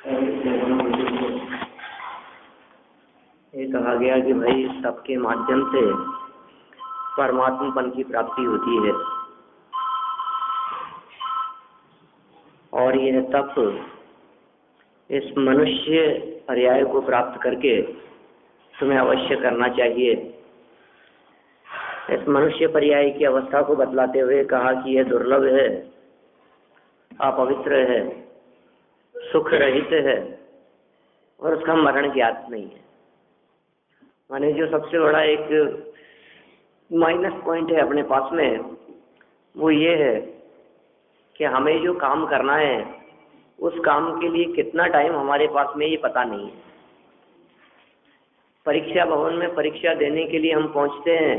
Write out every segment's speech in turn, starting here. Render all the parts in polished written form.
ये कहा गया कि भाई तप के माध्यम से परमात्मपन की प्राप्ति होती है और यह तप इस मनुष्य पर्याय को प्राप्त करके तुम्हें अवश्य करना चाहिए। इस मनुष्य पर्याय की अवस्था को बतलाते हुए कहा कि यह दुर्लभ है, अपवित्र है, सुख रहित है और उसका मरण ज्ञात नहीं है। माने जो सबसे बड़ा एक माइनस पॉइंट है अपने पास में वो ये है कि हमें जो काम करना है उस काम के लिए कितना टाइम हमारे पास में ये पता नहीं है। परीक्षा भवन में परीक्षा देने के लिए हम पहुंचते हैं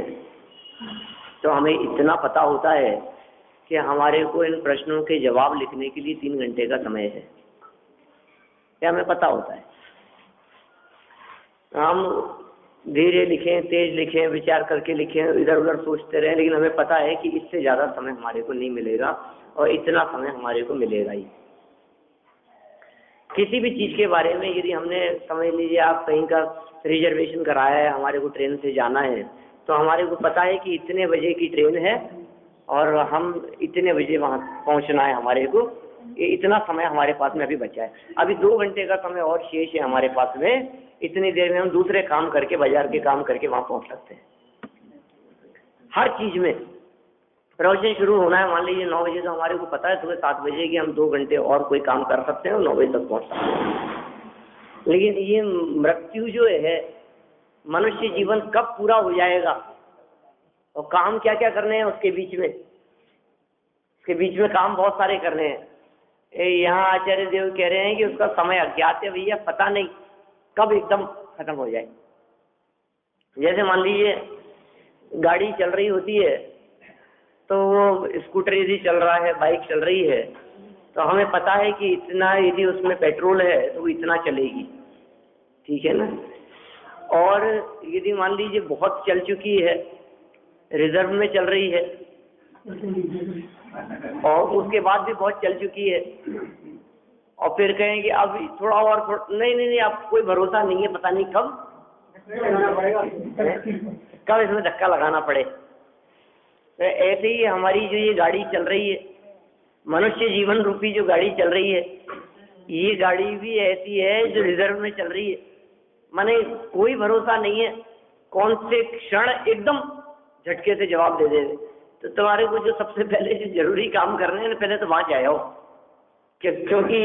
तो हमें इतना पता होता है कि हमारे को इन प्रश्नों के जवाब लिखने के लिए 3 घंटे का समय है, क्या हमें पता होता है। हम धीरे लिखें, तेज लिखें, विचार करके लिखें, इधर उधर सोचते रहें, लेकिन हमें पता है कि इससे ज़्यादा समय हमारे को नहीं मिलेगा और इतना समय हमारे को मिलेगा ही। किसी भी चीज़ के बारे में यदि हमने समझ लीजिए आप कहीं का रिजर्वेशन कराया है, हमारे को ट्रेन से जाना है, तो हमारे को पता है कि इतने बजे की ट्रेन है और हम इतने बजे वहाँ पहुँचना है हमारे को, ये इतना समय हमारे पास में अभी बचा है। अभी 2 घंटे का समय और शेष है हमारे पास में, इतनी देर में हम दूसरे काम करके, बाजार के काम करके वहाँ पहुँच सकते हैं। हर चीज़ में प्रवचन शुरू होना है, मान लीजिए 9 बजे, तो हमारे को पता है सुबह 7 बजे कि हम 2 घंटे और कोई काम कर सकते हैं और 9 बजे तक पहुँच सकते हैं। लेकिन ये मृत्यु जो है, मनुष्य जीवन कब पूरा हो जाएगा और काम क्या क्या करने हैं उसके बीच में, काम बहुत सारे करने हैं। यहाँ आचार्य देव कह रहे हैं कि उसका समय अज्ञात है भैया, पता नहीं कब एकदम खत्म हो जाए। जैसे मान लीजिए गाड़ी चल रही होती है तो वो स्कूटर यदि चल रहा है, बाइक चल रही है, तो हमें पता है कि इतना यदि उसमें पेट्रोल है तो वो इतना चलेगी, ठीक है ना। और यदि मान लीजिए बहुत चल चुकी है, रिजर्व में चल रही है और उसके बाद भी बहुत चल चुकी है और फिर कहेंगे अब थोड़ा और नहीं, अब कोई भरोसा नहीं है, पता नहीं कब इसमें धक्का लगाना पड़े। तो ऐसे ही हमारी जो ये गाड़ी चल रही है, मनुष्य जीवन रूपी जो गाड़ी चल रही है, ये गाड़ी भी ऐसी है जो रिजर्व में चल रही है। माने कोई भरोसा नहीं है, कौन से क्षण एकदम झटके से जवाब दे दे। तो तुम्हारे को जो सबसे पहले जो जरूरी काम करने हैं, पहले तो वहाँ जाओ, क्योंकि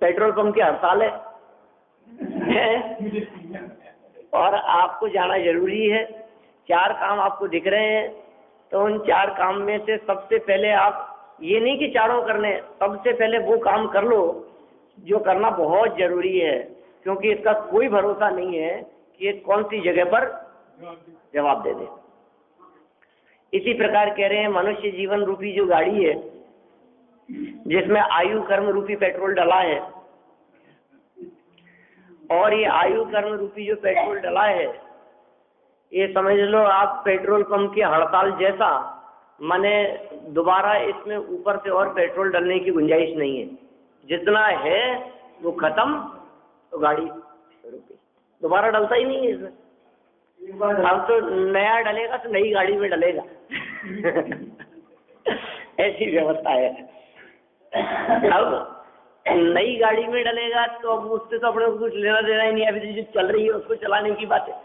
पेट्रोल पंप की हड़ताल है और आपको जाना जरूरी है। 4 काम आपको दिख रहे हैं, तो उन 4 काम में से सबसे पहले आप ये नहीं कि चारों करने, सबसे पहले वो काम कर लो जो करना बहुत जरूरी है, क्योंकि इसका कोई भरोसा नहीं है कि ये कौन सी जगह पर जवाब दे दे। इसी प्रकार कह रहे हैं मनुष्य जीवन रूपी जो गाड़ी है, जिसमें आयु कर्म रूपी पेट्रोल डला है, और ये आयु कर्म रूपी जो पेट्रोल डला है, ये समझ लो आप पेट्रोल पंप की हड़ताल जैसा। माने दोबारा इसमें ऊपर से और पेट्रोल डालने की गुंजाइश नहीं है, जितना है वो खत्म, तो गाड़ी रुकी, दोबारा डलता ही नहीं है इसमें। अब तो नया डलेगा तो नई गाड़ी में डलेगा ऐसी व्यवस्था है। अब नई गाड़ी में डलेगा तो अब उससे तो अपने कुछ लेना देना ही नहीं, अभी जो चल रही है उसको चलाने की बात है।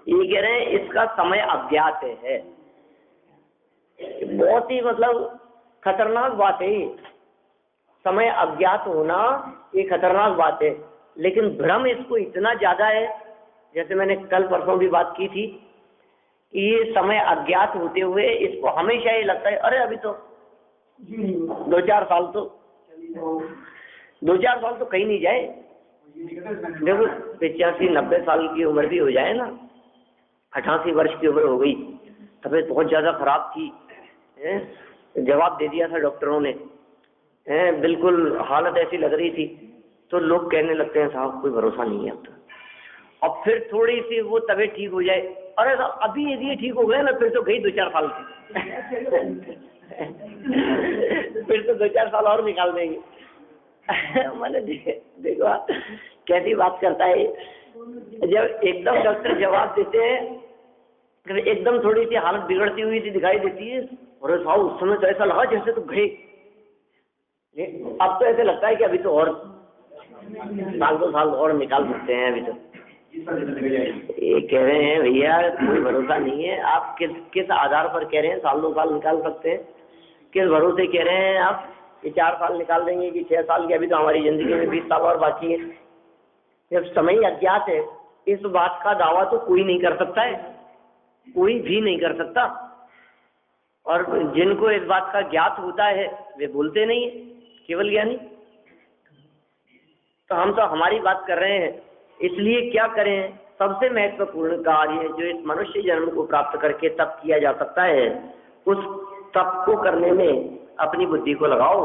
ये कह रहे हैं इसका समय अज्ञात है। बहुत ही मतलब खतरनाक बात है, समय अज्ञात होना ये खतरनाक बात है। लेकिन भ्रम इसको इतना ज्यादा है, जैसे मैंने कल परसों भी बात की थी, कि ये समय अज्ञात होते हुए इसको हमेशा ये लगता है अरे अभी तो 2-4 साल तो 2-4 साल तो कहीं नहीं जाए। देखो 85-90 साल की उम्र भी हो जाए ना, 88 वर्ष की उम्र हो गई, तबीयत बहुत ज़्यादा खराब थी, जवाब दे दिया था डॉक्टरों ने, बिल्कुल हालत ऐसी लग रही थी, तो लोग कहने लगते हैं साहब कोई भरोसा नहीं है अब तो। अब फिर थोड़ी सी वो तबीयत ठीक हो जाए, अरे साहब अभी यदि ये ठीक हो गए ना, फिर तो गई 2-4 साल की फिर तो 2-4 साल और निकाल देंगे। मैंने देखो आप कैसी बात करता है। जब एकदम डॉक्टर जवाब देते हैं, एकदम थोड़ी सी हालत बिगड़ती हुई दिखाई देती है, और साहब उस समय तो ऐसा लगा जैसे तो गए, अब तो ऐसे लगता है कि अभी तो और 1-2 साल और निकाल सकते हैं। अभी तो ये कह रहे हैं भैया कोई भरोसा नहीं है। आप किस आधार पर कह रहे हैं 1-2 साल निकाल सकते हैं? किस भरोसे कह रहे हैं आप कि 4 साल निकाल देंगे कि 6 साल की? अभी तो हमारी जिंदगी में 20 साल और बाकी है। जब समय अज्ञात है, इस बात का दावा तो कोई नहीं कर सकता है, कोई भी नहीं कर सकता। और जिनको इस बात का ज्ञात होता है वे बोलते नहीं है, केवल ज्ञानी। तो हम तो हमारी बात कर रहे हैं। इसलिए क्या करें? सबसे महत्वपूर्ण कार्य जो इस मनुष्य जन्म को प्राप्त करके तप किया जा सकता है, उस तप को करने में अपनी बुद्धि को लगाओ।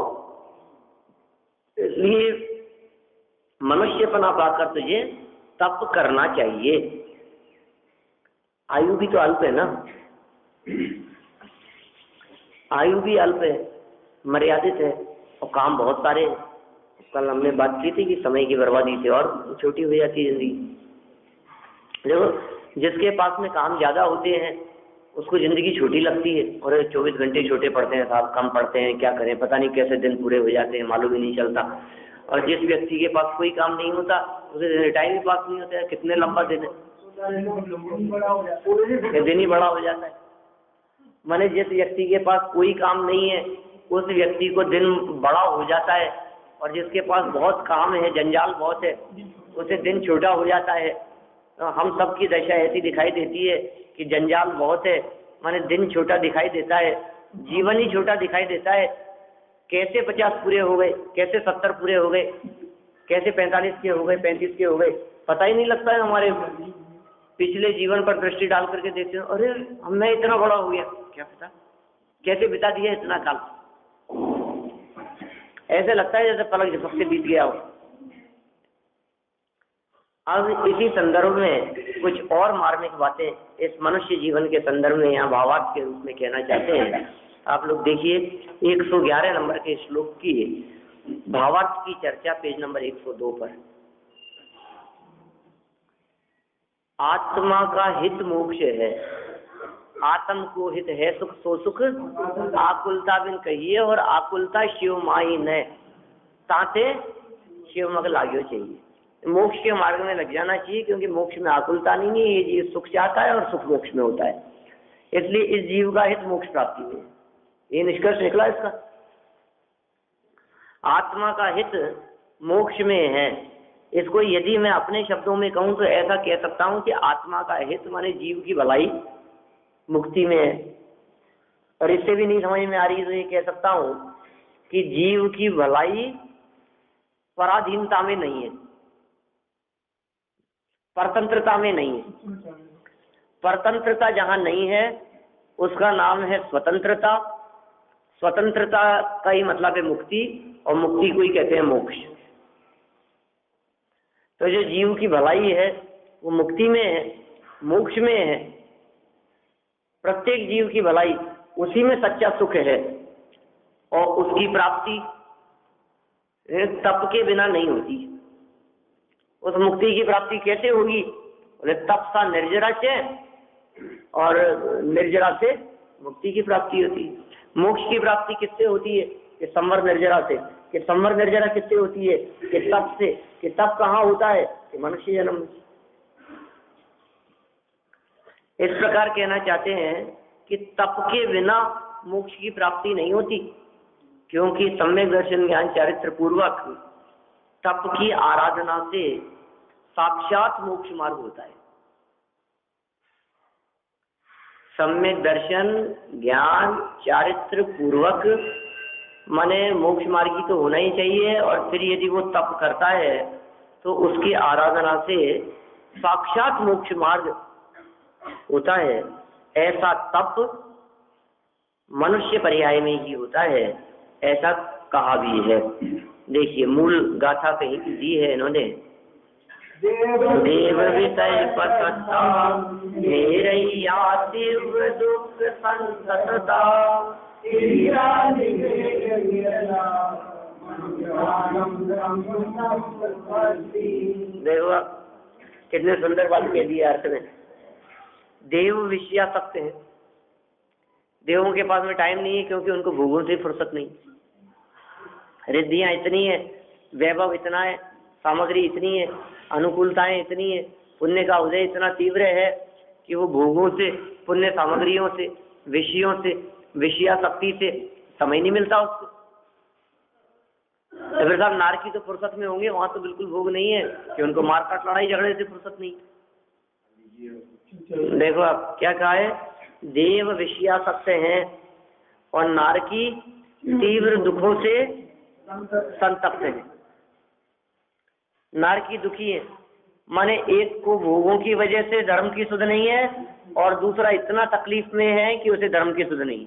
इसलिए मनुष्यपना पाकर तुझे तप करना चाहिए। आयु भी तो अल्प है ना, आयु भी अल्प है, मर्यादित है, और काम बहुत सारे हैं। कल हमने बात की थी कि समय की बर्बादी से और छोटी हो जाती है जिंदगी। देखो जिसके पास में काम ज्यादा होते हैं उसको जिंदगी छोटी लगती है, और 24 घंटे छोटे पड़ते हैं साहब, कम पड़ते हैं, क्या करें, पता नहीं कैसे दिन पूरे हो जाते हैं, मालूम ही नहीं चलता। और जिस व्यक्ति के पास कोई काम नहीं होता उसे रिटायर भी पास नहीं होता है। कितने लंबा दिन है, दिन ही बड़ा हो जाता है। माने जिस व्यक्ति के पास कोई काम नहीं है उस व्यक्ति को दिन बड़ा हो जाता है, और जिसके पास बहुत काम है, जंजाल बहुत है, उसे दिन छोटा हो जाता है। तो हम सब की दशा ऐसी दिखाई देती है कि जंजाल बहुत है, माने दिन छोटा दिखाई देता है, जीवन ही छोटा दिखाई देता है। कैसे 50 पूरे हो गए, कैसे 70 पूरे हो गए, कैसे 45 के हो गए, 35 के हो गए, पता ही नहीं लगता है। हमारे पिछले जीवन पर दृष्टि डाल करके देखते हैं, अरे मैं इतना बड़ा हो गया, क्या पता कैसे बिता दिया इतना काल। ऐसे लगता है जैसे पलक झपक से बीत गया हो। अब इसी संदर्भ में कुछ और मार्मिक बातें इस मनुष्य जीवन के संदर्भ में यहाँ भावार्थ के रूप में कहना चाहते हैं। आप लोग देखिए 111 नंबर के श्लोक की भावार्थ की चर्चा पेज नंबर 102 पर। आत्मा का हित मोक्ष है, आत्म को हित है सुख सो सुख, आकुलता बिन कहिए और आकुलता शिव माई न ताते शिव मग लाग्यो चाहिए। मोक्ष के मार्ग में लग जाना चाहिए, क्योंकि मोक्ष में आकुलता नहीं है, ये जीव सुख चाहता है और सुख मोक्ष में होता है। इसलिए इस जीव का हित मोक्ष प्राप्ति में, ये निष्कर्ष निकला इसका। आत्मा का हित मोक्ष में है। इसको यदि मैं अपने शब्दों में कहूं तो ऐसा कह सकता हूं कि आत्मा का हित माने जीव की भलाई मुक्ति में है। और इससे भी नहीं समझ में आ रही तो ये कह सकता हूं कि जीव की भलाई पराधीनता में नहीं है, परतंत्रता में नहीं है। परतंत्रता जहां नहीं है उसका नाम है स्वतंत्रता। स्वतंत्रता का ही मतलब है मुक्ति, और मुक्ति को ही कहते हैं मोक्ष। तो जो जीव की भलाई है वो मुक्ति में है, मोक्ष में है। प्रत्येक जीव की भलाई उसी में सच्चा सुख है, और उसकी प्राप्ति तप के बिना नहीं होती। उस मुक्ति की प्राप्ति कैसे होगी? बोले तप सा निर्जरा से, और निर्जरा से मुक्ति की प्राप्ति होती है। मोक्ष की प्राप्ति किससे होती है? कि संवर निर्जरा से। कि संवर निर्जरा किससे होती है? कि तप से। कि तप कहाँ होता है? कि मनुष्य जन्म। इस प्रकार कहना चाहते हैं कि तप के बिना मोक्ष की प्राप्ति नहीं होती, क्योंकि सम्यक दर्शन ज्ञान चारित्र पूर्वक तप की आराधना से साक्षात मोक्ष मार्ग होता है। सम्यक दर्शन ज्ञान चारित्र पूर्वक माने मोक्ष मार्गी तो होना ही चाहिए। और फिर यदि वो तप करता है तो उसकी आराधना से साक्षात मोक्ष मार्ग होता है। ऐसा तप मनुष्य पर्याय में ही होता है, ऐसा कहा भी है। देखिए मूल गाथा कहीं दी है इन्होंने। देव विषय पसता मेरैया तीव्र दुख संतता, देखो कितने सुंदर बात कह दी अर्थ में। देव विषयासक्त हैं, देवों के पास में टाइम नहीं है क्योंकि उनको भोगों से फुर्सत नहीं। रिद्धियां इतनी है, वैभव इतना है, सामग्री इतनी है, अनुकूलताएं इतनी है, पुण्य का उदय इतना तीव्र है कि वो भोगों से, पुण्य सामग्रियों से, विषयों से, विषयासक्ति से समय नहीं मिलता उसको। तो फिर साहब नार की तो फुर्सत में होंगे, वहां तो बिल्कुल भोग नहीं है कि उनको मारकाट लड़ाई झगड़े से फुर्सत नहीं। देखो आप क्या कहा है, देव विषयासक्त हैं और नार की तीव्र दुखों से संतप्त है। नार की दुखी है, माने एक को भोगों की वजह से धर्म की सुध नहीं है और दूसरा इतना तकलीफ में है कि उसे धर्म की सुध नहीं।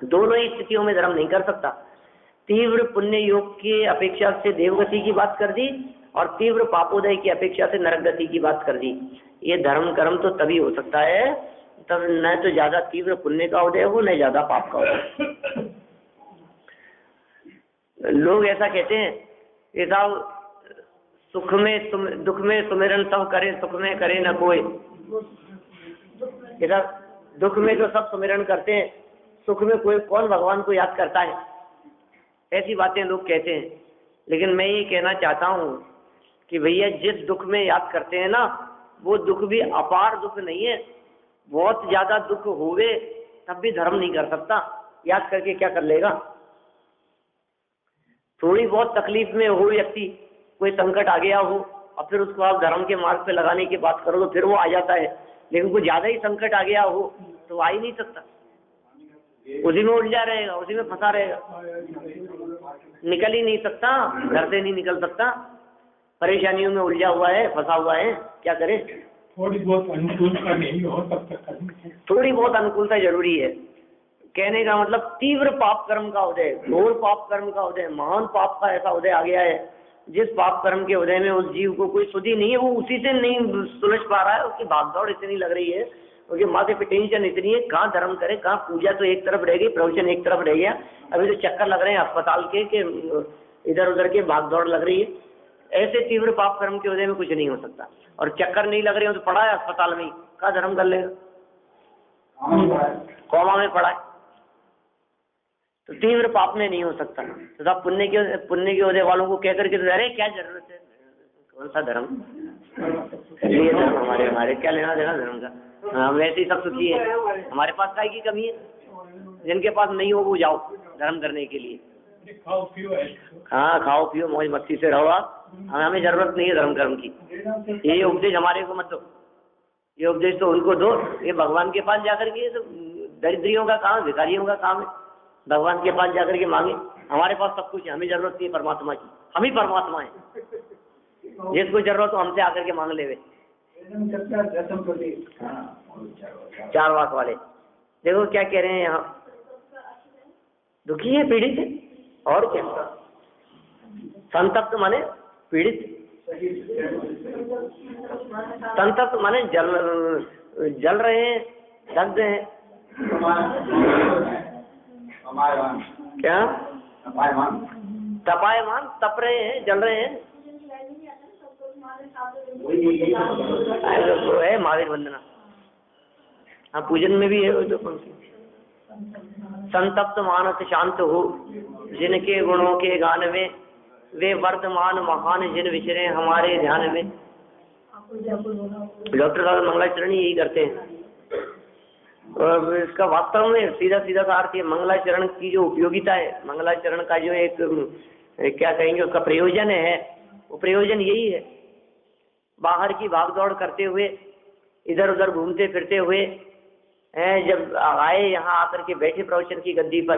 दोनों ही स्थितियों में धर्म नहीं कर सकता। तीव्र पुण्य योग की अपेक्षा से देवगति की बात कर दी और तीव्र पापोदय की अपेक्षा से नरकगति की बात कर दी। ये धर्म कर्म तो तभी हो सकता है तब न तो ज्यादा तीव्र पुण्य का उदय हो, न ज्यादा पाप का उदय। लोग ऐसा कहते हैं कि साहब सुख में दुख में सुमिरन सब करे, सुख में करे न कोई। दुख में तो सब सुमिरन करते हैं, सुख में कोई कौन भगवान को याद करता है। ऐसी बातें लोग कहते हैं, लेकिन मैं ये कहना चाहता हूँ कि भैया जिस दुख में याद करते हैं ना, वो दुख भी अपार दुख नहीं है। बहुत ज्यादा दुख होवे तब भी धर्म नहीं कर सकता, याद करके क्या कर लेगा। थोड़ी बहुत तकलीफ में हो व्यक्ति, कोई संकट आ गया हो और फिर उसको आप धर्म के मार्ग पे लगाने की बात करो तो फिर वो आ जाता है। लेकिन कोई ज्यादा ही संकट आ गया हो तो आ ही नहीं सकता, उसी में उलझा रहेगा, उसी में फंसा रहेगा, निकल ही नहीं सकता, घर से नहीं निकल सकता, परेशानियों में उलझा हुआ है, फंसा हुआ है, क्या करे। थोड़ी बहुत अनुकूलता नहीं हो तब तक करनी, थोड़ी बहुत अनुकूलता जरूरी है। कहने का मतलब तीव्र पाप कर्म का उदय, घोर पाप कर्म का उदय, महान पाप का ऐसा उदय आ गया है जिस पाप कर्म के उदय में उस जीव को कोई सुधि नहीं है, वो उसी से नहीं सुलझ पा रहा है। उसकी भागदौड़ इतनी लग रही है, उसके माथे पे टेंशन इतनी है, कहाँ धर्म करे, कहाँ पूजा तो एक तरफ रह गई, प्रवचन एक तरफ रह गया, अभी तो चक्कर लग रहे हैं अस्पताल के इधर उधर के भागदौड़ लग रही है। ऐसे तीव्र पाप कर्म के उदय में कुछ नहीं हो सकता। और चक्कर नहीं लग रहे हो तो पड़ा है अस्पताल में, कहाँ धर्म कर लेगा, कोमा में पड़ा है। तो तीव्र पाप में नहीं हो सकता। तो सब पुण्य के उदय वालों को कह करके तो अरे क्या जरूरत है, कौन सा धर्म, ये धर्म हमारे क्या लेना देना धर्म का, हम वैसे ही सब सुखी है, हमारे पास काय की कमी है। जिनके पास नहीं हो वो जाओ धर्म करने के लिए, हाँ खाओ पियो मौज मस्ती से रहो आप, हमें जरूरत नहीं है धर्म कर्म की। ये उपदेश हमारे को मत दो, ये उपदेश तो उनको दो। ये भगवान के पास जाकर के तो दरिद्रियों का काम, भिखारियों का काम है, भगवान के पास जाकर के मांगे। हमारे पास सब कुछ है, हमें जरूरत नहीं है परमात्मा की, हम ही परमात्मा है। जिसको जरूरत हो हमसे आकर के मांग ले। चार वाक वाले देखो क्या कह रहे हैं यहाँ, दुखी है, पीड़ित है, और क्या, संतप्त माने पीड़ित, संतप्त माने जल रहे हैं, दग्ध हैं, क्या तपायमान, तप रहे हैं, जल रहे हैं। वो है महावीर वंदना, हाँ पूजन में भी है वो तो। संतप्त मानस शांत हो जिनके गुणों के गान में, वे वर्तमान महान जिन विचरे हमारे ध्यान में। डॉक्टर साहब मंगलाचरण यही करते हैं। और इसका वास्तव में सीधा सीधा सा अर्थ है, मंगलाचरण की जो उपयोगिता है, मंगलाचरण का जो एक क्या कहेंगे उसका प्रयोजन है, वो प्रयोजन यही है। बाहर की भागदौड़ करते हुए, इधर उधर घूमते फिरते हुए जब आए यहाँ आकर के बैठे प्रवचन की गद्दी पर,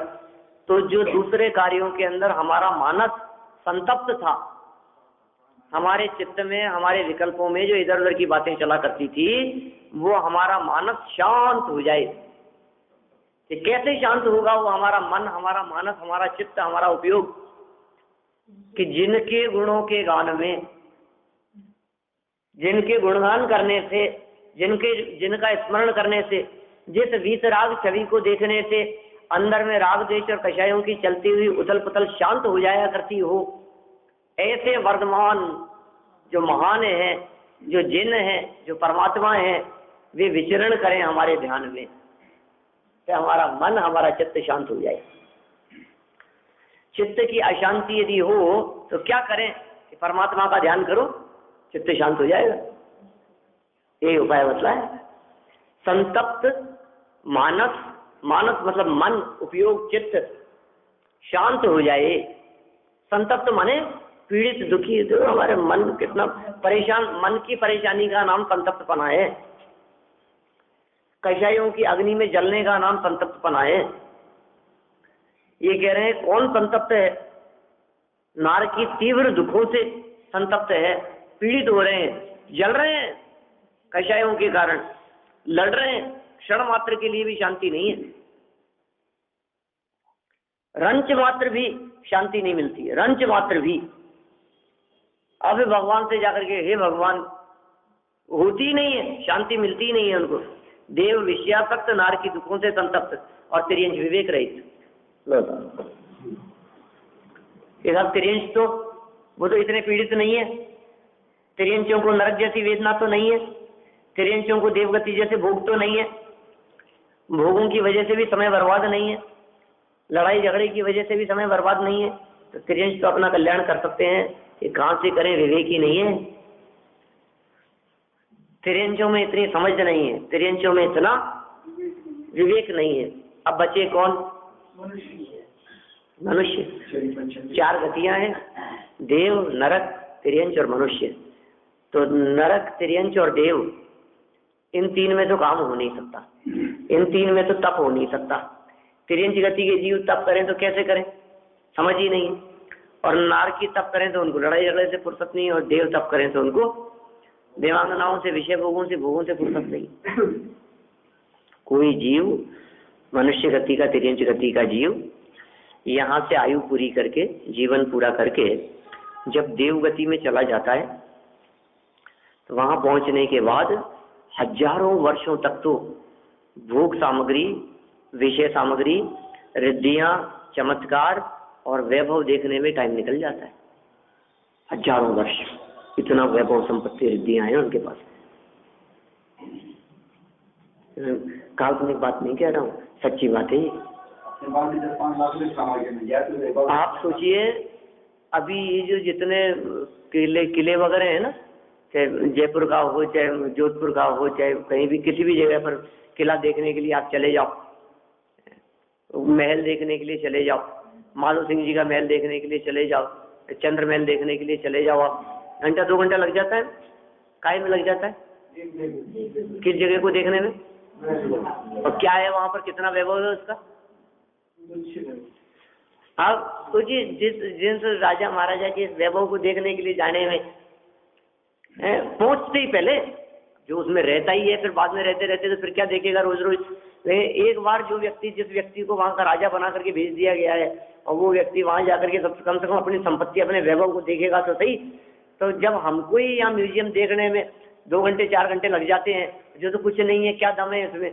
तो जो दूसरे कार्यों के अंदर हमारा मानस संतप्त था, हमारे चित्त में, हमारे विकल्पों में जो इधर उधर की बातें चला करती थी, वो हमारा मानस शांत हो जाए। कि कैसे शांत होगा वो हमारा मन, हमारा मानस, हमारा चित्त, हमारा उपयोग, कि जिनके गुणों के गान में, जिनके गुणगान करने से, जिनका स्मरण करने से, जिस वीतराग छवि को देखने से अंदर में राग द्वेष और कषायों की चलती हुई उथल पुथल शांत हो जाया करती हो, ऐसे वर्धमान जो महान है, जो जिन है, जो परमात्मा है, वे विचरण करें हमारे ध्यान में, तो हमारा मन, हमारा चित्त शांत हो जाए। चित्त की अशांति यदि हो तो क्या करें कि परमात्मा का ध्यान करो, चित्त शांत हो जाएगा। यही उपाय बतला है। संतप्त मानस, मानस मतलब मन, उपयोग चित्त शांत हो जाए। संतप्त माने पीड़ित, दुखी, तो हमारे मन कितना परेशान, मन की परेशानी का नाम संतप्तपना है। कषायों की अग्नि में जलने का नाम संतप्तपना है। ये कह रहे हैं कौन संतप्त है? नार की तीव्र दुखों से संतप्त है, पीड़ित हो रहे हैं, जल रहे हैं कषायों के कारण, लड़ रहे हैं, क्षण मात्र के लिए भी शांति नहीं है, रंच मात्र भी शांति नहीं मिलती है, रंच मात्र भी। अब भगवान से जाकर के हे भगवान, होती नहीं है, शांति मिलती नहीं है उनको। देव विषयासक्त, नार की दुखों से संतप्त, और तिर्यंच विवेक रहित। तिर्यंच तो वो तो इतने पीड़ित नहीं है, तिर्यंचों को नरक जैसी वेदना तो नहीं है, तिर्यंचों को देवगति जैसे भोग तो नहीं है, भोगों की वजह से भी समय बर्बाद नहीं है, लड़ाई झगड़े की वजह से भी समय बर्बाद नहीं है। तो तिर्यंच तो अपना कल्याण कर सकते हैं, ये कहां से करें? विवेक ही नहीं है। तिर्यंचों में इतनी समझ नहीं है, तिर्यंचों में इतना विवेक नहीं है। अब बचे कौन? मनुष्य। चार गतियां हैं, देव, नरक, तिर्यंच और मनुष्य। तो नरक, तिर्यंच और देव, इन तीन में तो काम हो नहीं सकता, इन तीन में तो तप हो नहीं सकता। तिर्यंच गति के जीव तप करें तो कैसे करें? समझ ही नहीं। और नार की तप करें तो उनको लड़ाई झगड़े से फुर्सत नहीं, और देव तप करें तो उनको देवांगनाओं से, विषय भोगों से फुर्सत नहीं। कोई जीव, मनुष्य गति का, तिर्यंच गति का जीव, यहाँ से आयु पूरी करके, जीवन पूरा करके जब देव गति में चला जाता है, तो वहां पहुंचने के बाद हजारों वर्षों तक तो भोग सामग्री, विषय सामग्री, रिद्धियां, चमत्कार और वैभव देखने में टाइम निकल जाता है। हजारों वर्ष, इतना वैभव, संपत्ति, रिद्धियां हैं उनके पास। काल्पनिक बात नहीं कह रहा हूँ, सच्ची बात है। आप सोचिए, अभी ये जो जितने किले वगैरह हैं ना, चाहे जयपुर का हो, चाहे जोधपुर का हो, चाहे कहीं भी किसी भी जगह पर किला देखने के लिए आप चले जाओ, महल देखने के लिए चले जाओ, माधो सिंह जी का महल देखने के लिए चले जाओ, चंद्र महल देखने के लिए चले जाओ, आप घंटा 2 घंटा लग जाता है। काय में लग जाता है? किस जगह को देखने में? और क्या है वहां पर, कितना वैभव है उसका? आप सोचिए, जिस राजा महाराजा के इस वैभव को देखने के लिए जाने में पहुंचते ही पहले जो उसमें रहता ही है, फिर बाद में रहते रहते तो फिर क्या देखेगा रोज रोज। एक बार जो व्यक्ति, जिस व्यक्ति को वहां का राजा बना करके भेज दिया गया है, और वो व्यक्ति वहां जाकर के कम से कम अपनी संपत्ति, अपने वैभव को देखेगा तो सही। तो जब हमको ही यहाँ म्यूजियम देखने में 2 घंटे 4 घंटे लग जाते हैं, जो तो कुछ नहीं है, क्या दम है इसमें?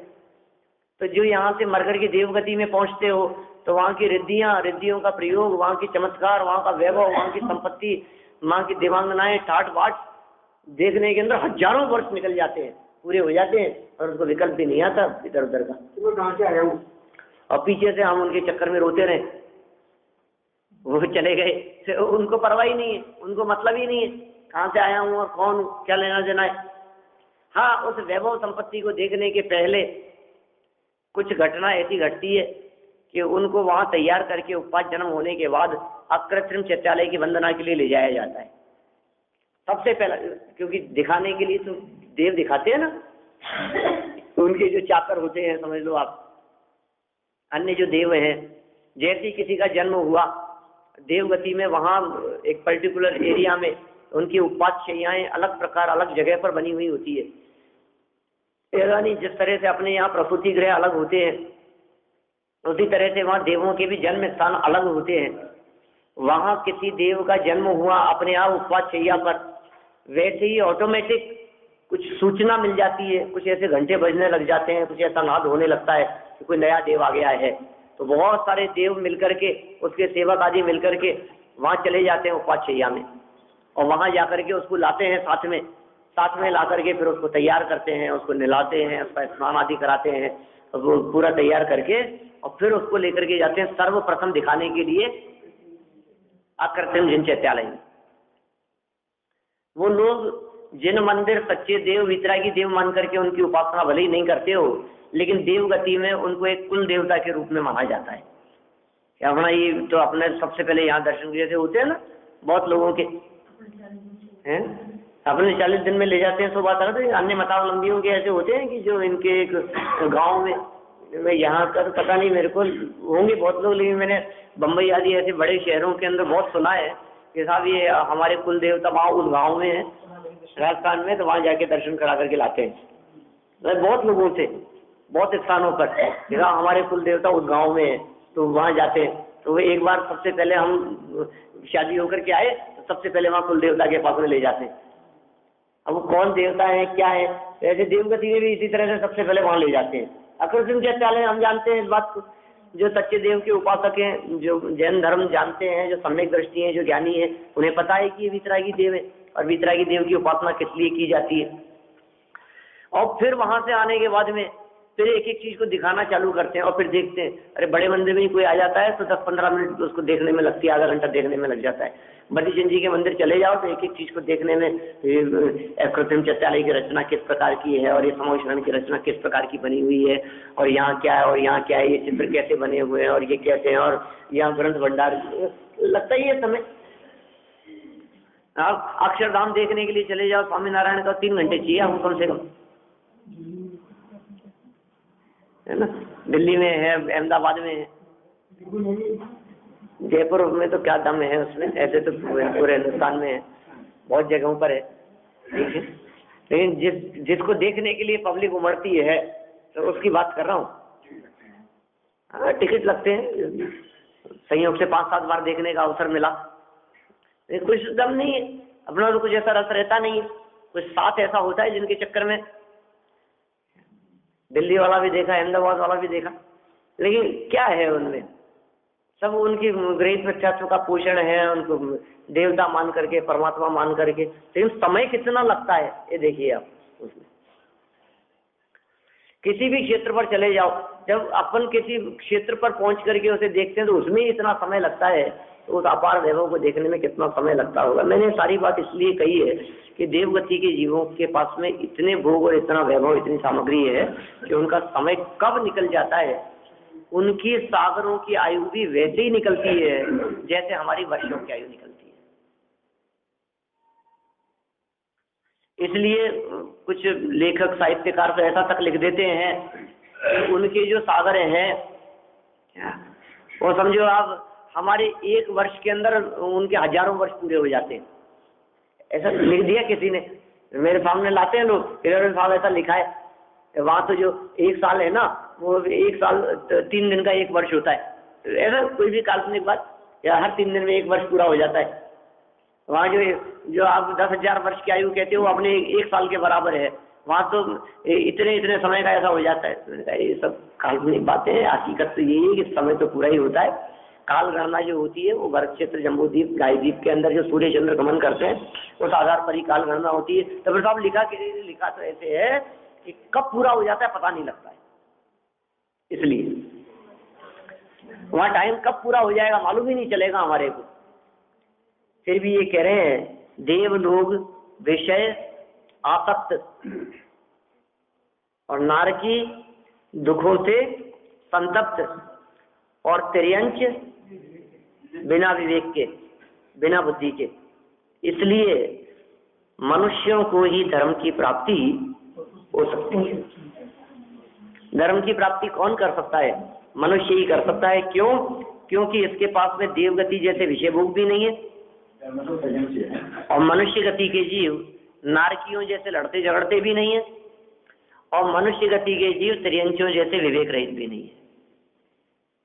तो जो यहाँ से मरकर के देवगति में पहुंचते हो, तो वहाँ की रिद्धियां, रिद्धियों का प्रयोग, वहाँ की चमत्कार, वहाँ का वैभव, वहाँ की संपत्ति, वहाँ की देवांगनाएं, ठाट बाट देखने के अंदर हजारों वर्ष निकल जाते हैं, पूरे हो जाते हैं, और उसको विकल्प भी नहीं आता इधर उधर का। तो कहाँ से आया हूँ, और पीछे से हम उनके चक्कर में रोते रहे, वो चले गए, तो उनको परवाह ही नहीं है, उनको मतलब ही नहीं है कहाँ से आया हूँ और कौन, क्या लेना देना है। हाँ, उस वैभव संपत्ति को देखने के पहले कुछ घटना ऐसी घटती है कि उनको वहां तैयार करके उपवास जन्म होने के बाद अकृत्रिम चैत्यालय की वंदना के लिए ले जाया जाता है सबसे पहला, क्योंकि दिखाने के लिए तो देव दिखाते हैं ना, उनके जो चाकर होते हैं, समझ लो आप, अन्य जो देव हैं, जैसे किसी का जन्म हुआ देवगति में, वहां एक पर्टिकुलर एरिया में उनकी उपवास शैयाएं अलग प्रकार, अलग जगह पर बनी हुई होती है। यानी जिस तरह से अपने यहाँ प्रसूति गृह अलग होते हैं, उसी तरह से वहाँ देवों के भी जन्म स्थान अलग होते हैं। वहाँ किसी देव का जन्म हुआ अपने यहाँ उपवास शैया पर, वैसे ही ऑटोमेटिक कुछ सूचना मिल जाती है, कुछ ऐसे घंटे बजने लग जाते हैं, कुछ ऐसा नाद होने लगता है कि कोई नया देव आ गया है, तो बहुत सारे देव मिलकर के, उसके सेवक आदि मिलकर के वहाँ चले जाते हैं उपास शैया में, और वहाँ जाकर के उसको लाते हैं साथ में ला करके फिर उसको तैयार करते हैं, उसको नहलाते हैं, उसका स्नान आदि कराते हैं, और वो पूरा तैयार करके और फिर उसको लेकर के जाते हैं सर्वप्रथम दिखाने के लिए अकृत्रिम जिन चैत्यालय में। वो लोग जिन मंदिर सच्चे देव वितरागी देव मान करके उनकी उपासना भले ही नहीं करते हो, लेकिन देव गति में उनको एक कुल देवता के रूप में माना जाता है। अपना ये तो अपने सबसे पहले यहाँ दर्शन जैसे होते हैं ना बहुत लोगों के हैं, अपने 40 दिन में ले जाते हैं, सो बात है। तो अन्य मतावलंबियों के ऐसे होते हैं कि जो इनके एक गाँव में, यहाँ का तो पता नहीं मेरे को, होंगे बहुत लोग, लेकिन मैंने बम्बई आदि ऐसे बड़े शहरों के अंदर बहुत सुना है कि साहब ये हमारे कुल देवता वहाँ उस गाँव में है राजस्थान में, तो वहाँ जाके दर्शन करा करके लाते हैं। बहुत लोगों से बहुत स्थानों पर हमारे कुल देवता उस गाँव में है, तो वहाँ जाते हैं। तो वो एक बार सबसे पहले हम शादी होकर के आए तो सबसे पहले वहाँ कुल देवता के पास में ले जाते हैं। अब वो कौन देवता है क्या है, ऐसे देवगति में भी इसी तरह से सबसे पहले वहाँ ले जाते हैं। अकृत्रिम चैत्यालय हम जानते हैं इस बात को, जो सच्चे देव के उपासक हैं, जो जैन धर्म जानते हैं, जो सम्यक दृष्टि हैं, जो ज्ञानी है, उन्हें पता है कि ये वितरागी देव है और वितरागी देव की उपासना किस लिए की जाती है। और फिर वहाँ से आने के बाद में फिर एक एक चीज को दिखाना चालू करते हैं और फिर देखते हैं, अरे बड़े मंदिर में कोई आ जाता है तो 10-15 मिनट उसको देखने में लगती है, आधा घंटा देखने में लग जाता है। बद्रीचंद जी के मंदिर चले जाओ तो एक एक चीज को देखने में, कृत्रिम चैत्यालय की रचना किस प्रकार की है और ये समावेशन की रचना किस प्रकार की बनी हुई है, और यहाँ क्या है और यहाँ क्या है, ये चित्र कैसे बने हुए हैं और ये कैसे हैं, और यहाँ ग्रंथ भंडार लगता ही है समय। आप अक्षरधाम देखने के लिए चले जाओ, स्वामीनारायण का 3 घंटे चाहिए हमको कम से कम, है ना। दिल्ली में है, अहमदाबाद में है, जयपुर में तो क्या दम है उसमें, ऐसे तो पूरे हिंदुस्तान में है, बहुत जगहों पर है, ठीक है। लेकिन जिसको देखने के लिए पब्लिक उमड़ती है तो उसकी बात कर रहा हूँ। हाँ, टिकट लगते हैं, संयोग से 5-7 बार देखने का अवसर मिला, कुछ दम नहीं है अपना, तो कुछ ऐसा रस रहता नहीं है, कुछ साथ ऐसा होता है जिनके चक्कर में दिल्ली वाला भी देखा, अहमदाबाद वाला भी देखा, लेकिन क्या है उनमें, सब उनकी गृहित मिथ्यात्व का पोषण है, उनको देवता मान करके, परमात्मा मान करके, लेकिन समय कितना लगता है ये देखिए आप। उसमें किसी भी क्षेत्र पर चले जाओ, जब अपन किसी क्षेत्र पर पहुंच करके उसे देखते हैं तो उसमें ही इतना समय लगता है, तो उस अपार वैभव को देखने में कितना समय लगता होगा। मैंने सारी बात इसलिए कही है कि देवगति के जीवों के पास में इतने भोग और इतना वैभव, इतनी सामग्री है कि उनका समय कब निकल जाता है, उनकी सागरों की आयु भी वैसे ही निकलती है जैसे हमारी वर्षों की आयु निकलती है। इसलिए कुछ लेखक साहित्यकार तो ऐसा तक लिख देते हैं कि उनके जो सागर हैं वो समझो आप हमारे 1 वर्ष के अंदर उनके हजारों वर्ष पूरे हो जाते हैं, ऐसा लिख दिया किसी ने, मेरे सामने लाते हैं लोग, फिर साहब ऐसा लिखा है, वहाँ तो जो 1 साल है ना, वो 1 साल 3 दिन का 1 वर्ष होता है, ऐसा कोई भी काल्पनिक बात, या हर 3 दिन में 1 वर्ष पूरा हो जाता है। वहाँ जो आप 10,000 वर्ष की आयु कहते हो अपने 1 साल के बराबर है, वहाँ तो इतने समय का ऐसा हो जाता है। ये सब काल्पनिक बातें हैं, हकीकत तो यही है कि समय तो पूरा ही होता है। काल गणना जो होती है वो वर्ग क्षेत्र जम्बूद्वीप गायद्वीप के अंदर जो सूर्य चंद्र गमन करते हैं उस आधार पर ही काल गणना होती है। तो फिर साहब लिखा तो ऐसे है कि कब पूरा हो जाता है पता नहीं लगता है, इसलिए वहाँ टाइम कब पूरा हो जाएगा मालूम ही नहीं चलेगा हमारे को। फिर भी ये कह रहे हैं देव लोग विषय आसक्त और नारकी दुखों से संतप्त और तिर्यंच बिना विवेक के, बिना बुद्धि के, इसलिए मनुष्यों को ही धर्म की प्राप्ति हो सकती है। धर्म की प्राप्ति कौन कर सकता है? मनुष्य ही कर सकता है। क्यों? क्योंकि इसके पास में देवगति जैसे विषय भोग भी नहीं है, और मनुष्य गति के जीव नारकियों जैसे लड़ते झगड़ते भी नहीं है, और मनुष्य गति के जीव तिर्यंचों जैसे विवेक रहित भी नहीं है,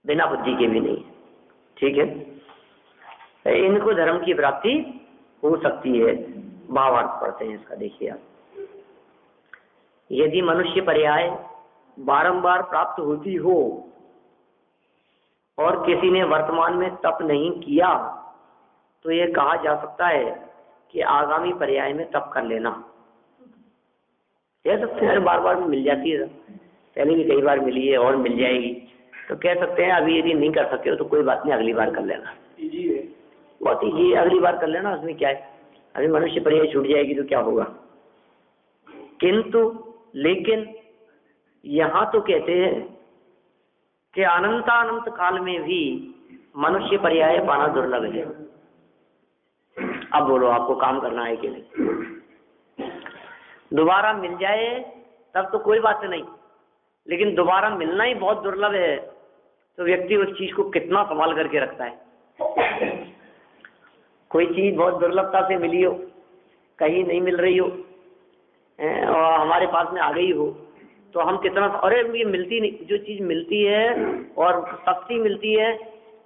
बिना बुद्धि के भी नहीं है। ठीक है, इनको धर्म की प्राप्ति हो सकती है। भावार्थ पढ़ते हैं इसका, देखिए आप। यदि मनुष्य पर्याय बारंबार प्राप्त होती हो और किसी ने वर्तमान में तप नहीं किया तो ये कहा जा सकता है कि आगामी पर्याय में तप कर लेना। कह सकते हैं बार बार मिल जाती है, पहले भी कई बार मिली है और मिल जाएगी, तो कह सकते हैं अभी यदि नहीं कर सकते हो तो कोई बात नहीं, अगली बार कर लेना। बहुत ईजी, अगली बार कर लेना, उसमें क्या है, अभी मनुष्य पर्याय छूट जाएगी तो क्या होगा। किंतु लेकिन यहाँ तो कहते हैं कि अनंतानंत काल में भी मनुष्य पर्याय पाना दुर्लभ है। अब बोलो आपको काम करना है कि नहीं? दोबारा मिल जाए तब तो कोई बात नहीं, लेकिन दोबारा मिलना ही बहुत दुर्लभ है, तो व्यक्ति उस चीज को कितना संभाल करके रखता है। कोई चीज बहुत दुर्लभता से मिली हो, कहीं नहीं मिल रही हो और हमारे पास में आ गई हो, तो हम कितना, अरे ये मिलती नहीं, जो चीज मिलती है और सस्ती मिलती है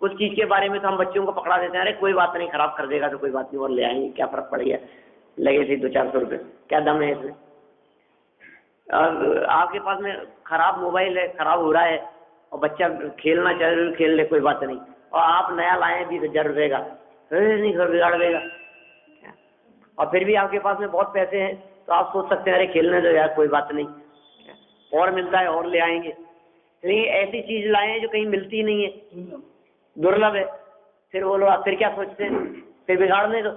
उस चीज के बारे में तो हम बच्चों को पकड़ा देते हैं, अरे कोई बात नहीं, खराब कर देगा तो कोई बात नहीं और ले आएंगे, क्या फर्क पड़ेगा, लगे थे 200-400 रुपये, क्या दम है इसमें। आपके पास में खराब मोबाइल है, खराब हो रहा है और बच्चा खेलना चाहे खेल ले, कोई बात नहीं, और आप नया लाए 20,000 रुपये का, नहीं घर बिगाड़ देगा। और फिर भी आपके पास में बहुत पैसे हैं तो आप सोच सकते हैं अरे खेलने दो यार, कोई बात नहीं, और मिलता है और ले आएंगे। लेकिन ऐसी चीज लाए हैं जो कहीं मिलती नहीं है, दुर्लभ है, फिर वो लोग फिर क्या सोचते हैं, फिर बिगाड़ने दो,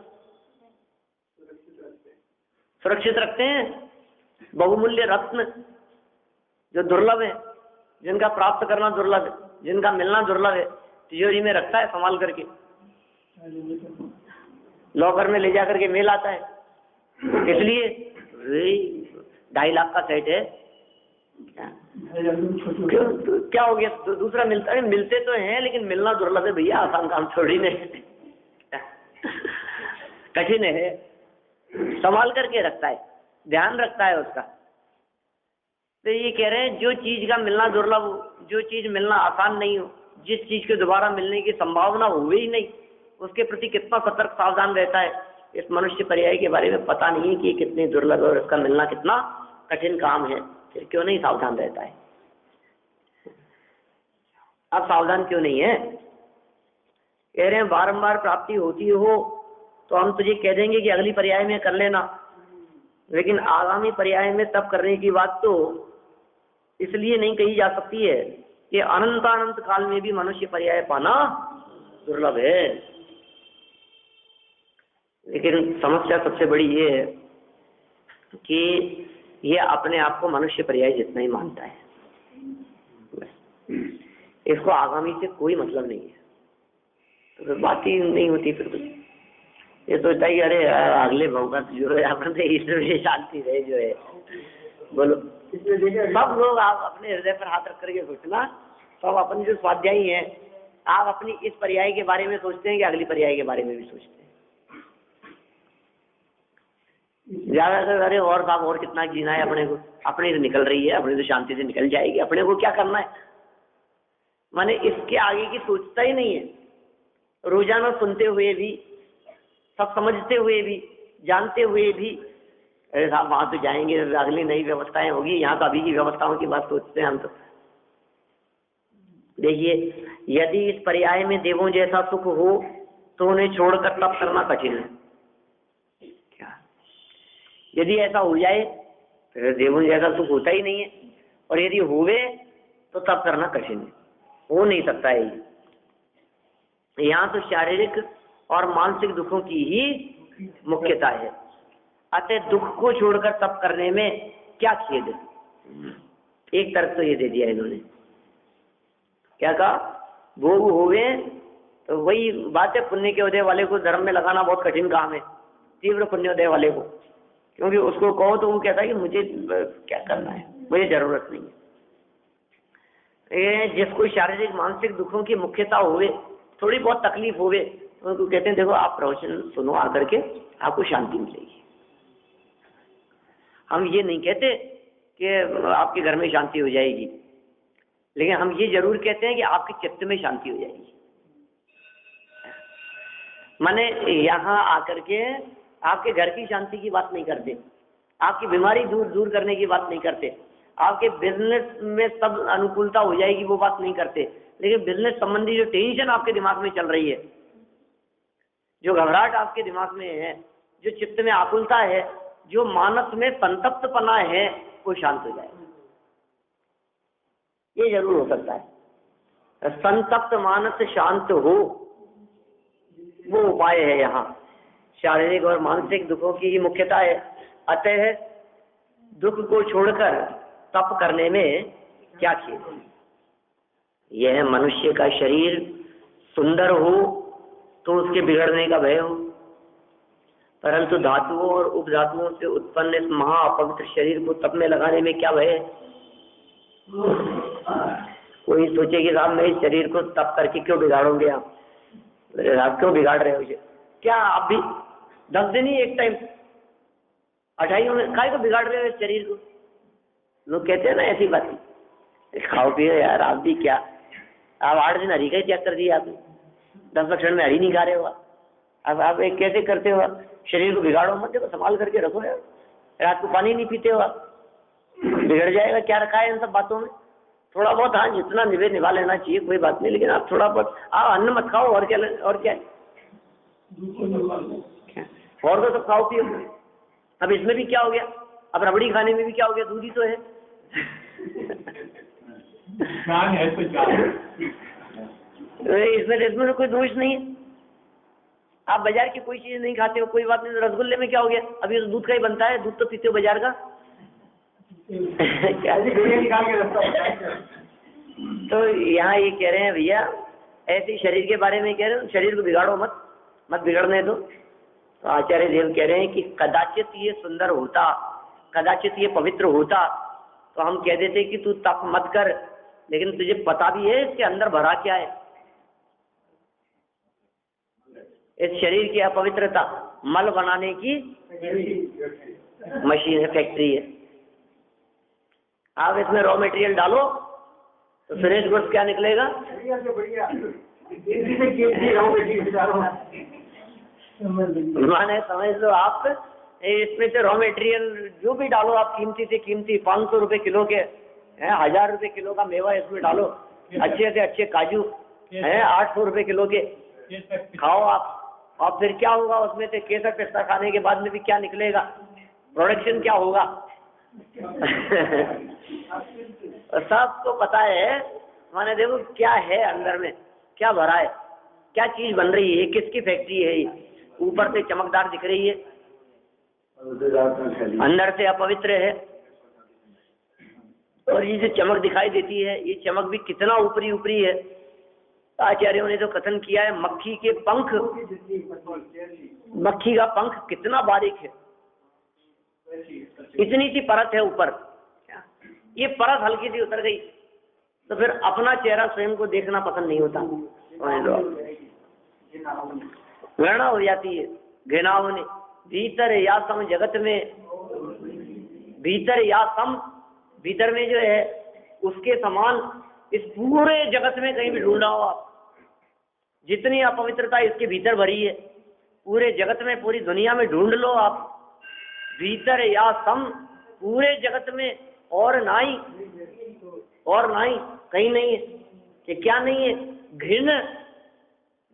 सुरक्षित रखते हैं। बहुमूल्य रत्न जो दुर्लभ है, जिनका प्राप्त करना दुर्लभ है, जिनका मिलना दुर्लभ है, तिजोरी में रखता है संभाल करके, लॉकर में ले जा करके मेल आता है। इसलिए 2.5 लाख का सेट है, क्यों क्या हो गया, दूसरा मिलता है, मिलते तो हैं लेकिन मिलना दुर्लभ है भैया, आसान काम थोड़ी नहीं, कठिन है, संभाल करके रखता है, ध्यान रखता है उसका। तो ये कह रहे हैं जो चीज का मिलना दुर्लभ हो, जो चीज मिलना आसान नहीं हो, जिस चीज के दोबारा मिलने की संभावना हुई ही नहीं, उसके प्रति कितना सतर्क सावधान रहता है। इस मनुष्य पर्याय के बारे में पता नहीं है कि कितनी दुर्लभ है और इसका मिलना कितना कठिन काम है, फिर क्यों नहीं सावधान रहता है। अब सावधान क्यों नहीं है, कह रहे हैं बारंबार प्राप्ति होती हो तो हम तुझे कह देंगे कि अगली पर्याय में कर लेना, लेकिन आगामी पर्याय में तब करने की बात तो इसलिए नहीं कही जा सकती है कि अनंतानंत काल में भी मनुष्य पर्याय पाना दुर्लभ है। लेकिन समस्या सबसे बड़ी ये है कि ये अपने आप को मनुष्य पर्याय जितना ही मानता है, इसको आगामी से कोई मतलब नहीं है, तो फिर बात ही नहीं होती। फिर कुछ ये सोचता है कि अरे अगले भगवत जो है अपने ईश्वर शांति रहे जो है, बोलो सब लोग आप अपने हृदय पर हाथ रख करके सोचना, सब अपने जो स्वाध्यायी हैं, आप अपनी इस पर्याय के बारे में सोचते हैं कि अगली पर्याय के बारे में भी सोचते हैं। ज्यादातर अरे और साहब और कितना जीना है अपने को, अपनी तो निकल रही है, अपनी तो शांति से निकल जाएगी, अपने को क्या करना है, माने इसके आगे की सोचता ही नहीं है। रोजाना सुनते हुए भी, सब समझते हुए भी, जानते हुए भी, अरे साहब वहां तो जाएंगे, अगली नई व्यवस्थाएं होगी, यहाँ तो अभी की व्यवस्थाओं की बात सोचते हैं हम तो। देखिए यदि इस पर्याय में देवों जैसा सुख हो तो उन्हें छोड़कर तप करना कठिन है। क्या यदि ऐसा हो जाए फिर देवों जैसा सुख होता ही नहीं है, और यदि हुए तो तप करना कठिन है, हो नहीं सकता है। यहाँ तो शारीरिक और मानसिक दुखों की ही मुख्यता है, अतः दुख को छोड़कर तप करने में क्या खेद है। एक तरफ तो ये दे दिया इन्होंने, क्या कहा, भोग होवे तो वही बात है, पुण्य के उदय वाले को धर्म में लगाना बहुत कठिन काम है, तीव्र पुण्योदय वाले को, क्योंकि उसको कहो तो वो कहता है कि मुझे क्या करना है, मुझे जरूरत नहीं है। जिसको शारीरिक मानसिक दुखों की मुख्यता हुए, थोड़ी बहुत तकलीफ हुए, उनको कहते हैं देखो आप प्रवचन सुनो आकर के, आपको शांति मिलेगी। हम ये नहीं कहते कि आपके घर में शांति हो जाएगी, लेकिन हम ये जरूर कहते हैं कि आपके चित्त में शांति हो जाएगी। माने यहाँ आकर के आपके घर की शांति की बात नहीं करते, आपकी बीमारी दूर करने की बात नहीं करते, आपके बिजनेस में सब अनुकूलता हो जाएगी, वो बात नहीं करते। लेकिन बिजनेस संबंधी जो टेंशन आपके दिमाग में चल रही है, जो घबराहट आपके दिमाग में है, जो चित्त में आकुलता है, जो मानस में संतप्तपना है, वो शांत हो जाएगा। ये जरूर हो सकता है। संतप्त मानस शांत हो, वो उपाय है यहाँ। शारीरिक और मानसिक दुखों की ही मुख्यता है। अतः दुख को छोड़कर तप करने में क्या खेद है। यह मनुष्य का शरीर सुंदर हो तो उसके बिगड़ने का भय हो, परंतु धातुओं और उपधातुओं से उत्पन्न इस महा अपवित्र शरीर को तप में लगाने में क्या भय है। कोई सोचे कि साहब मैं इस शरीर को तप करके क्यों बिगाड़ोगे आप क्यों बिगाड़ रहे हो मुझे। क्या आप भी 10 दिन ही एक टाइम 28 में काय को बिगाड़ रहे हो इस शरीर को। लोग कहते हैं ना ऐसी बात, खाओ पियो यार, आप भी क्या, आप 8 दिन हरी का ही त्याग कर दिया आपने, 10 क्षण में हरी नहीं खा रहे हो अब आप एक कैसे करते हो। शरीर को बिगाड़ो मत, देखो संभाल करके रखो यार। रात को पानी नहीं पीते हो आप, बिगड़ जाएगा। क्या रखा है इन सब बातों में। थोड़ा बहुत हाँ जितना निभा लेना चाहिए कोई बात नहीं, लेकिन आप थोड़ा बहुत आप अन्न मत खाओ, और क्या और तो सब खाओ पियो। अब इसमें भी क्या हो गया, अब रबड़ी खाने में भी क्या हो गया, दूध ही तो है। इसमें कोई दोष नहीं है। आप बाजार की कोई चीज नहीं खाते हो कोई बात नहीं, रसगुल्ले में क्या हो गया, अभी तो दूध का ही बनता है, दूध तो पीते हो बाजार का। तो यहाँ ये कह रहे हैं भैया, ऐसे शरीर के बारे में कह रहे हैं, शरीर को बिगाड़ो मत बिगड़ने दो। तो आचार्य देव कह रहे हैं कि कदाचित ये सुंदर होता, कदाचित ये पवित्र होता तो हम कह देते कि तू तप मत कर, लेकिन तुझे पता भी है इसके अंदर भरा क्या है। इस शरीर की अपवित्रता मल बनाने की मशीन है, फैक्ट्री है। आप इसमें रॉ मटेरियल डालो तो फिनिश गुड्स क्या निकलेगा। माने समझ लो आप, इसमें से रॉ मटेरियल जो भी डालो आप, कीमती से कीमती 500 रुपए किलो के, 1000 रुपए किलो का मेवा इसमें डालो, अच्छे से अच्छे काजू 800 रुपए किलो के खाओ आप, और फिर क्या होगा उसमें से केसर पिस्ता खाने के बाद में भी क्या निकलेगा, प्रोडक्शन क्या होगा। सबको पता है। माने देखो क्या है अंदर में, क्या भरा है, क्या चीज बन रही है, किसकी फैक्ट्री है। ऊपर से चमकदार दिख रही है, अंदर से अपवित्र है। और ये जो चमक दिखाई देती है, ये चमक भी कितना ऊपरी है। आचार्यों ने तो कथन किया है, मक्खी के पंख, मक्खी का पंख कितना बारीक है, इतनी सी परत है ऊपर। ये परत हल्की सी उतर गई तो फिर अपना चेहरा स्वयं को देखना पसंद नहीं होता, घृणा हो जाती है, घृणा होने। भीतर या सम जगत में, भीतर या सम, भीतर में जो है उसके समान इस पूरे जगत में कहीं भी ढूंढना हो आप, जितनी अपवित्रता इसके भीतर भरी है पूरे जगत में, पूरी दुनिया में ढूंढ लो आप। भीतर या सम, पूरे जगत में और नाई कहीं नहीं है। कि क्या नहीं है, घृण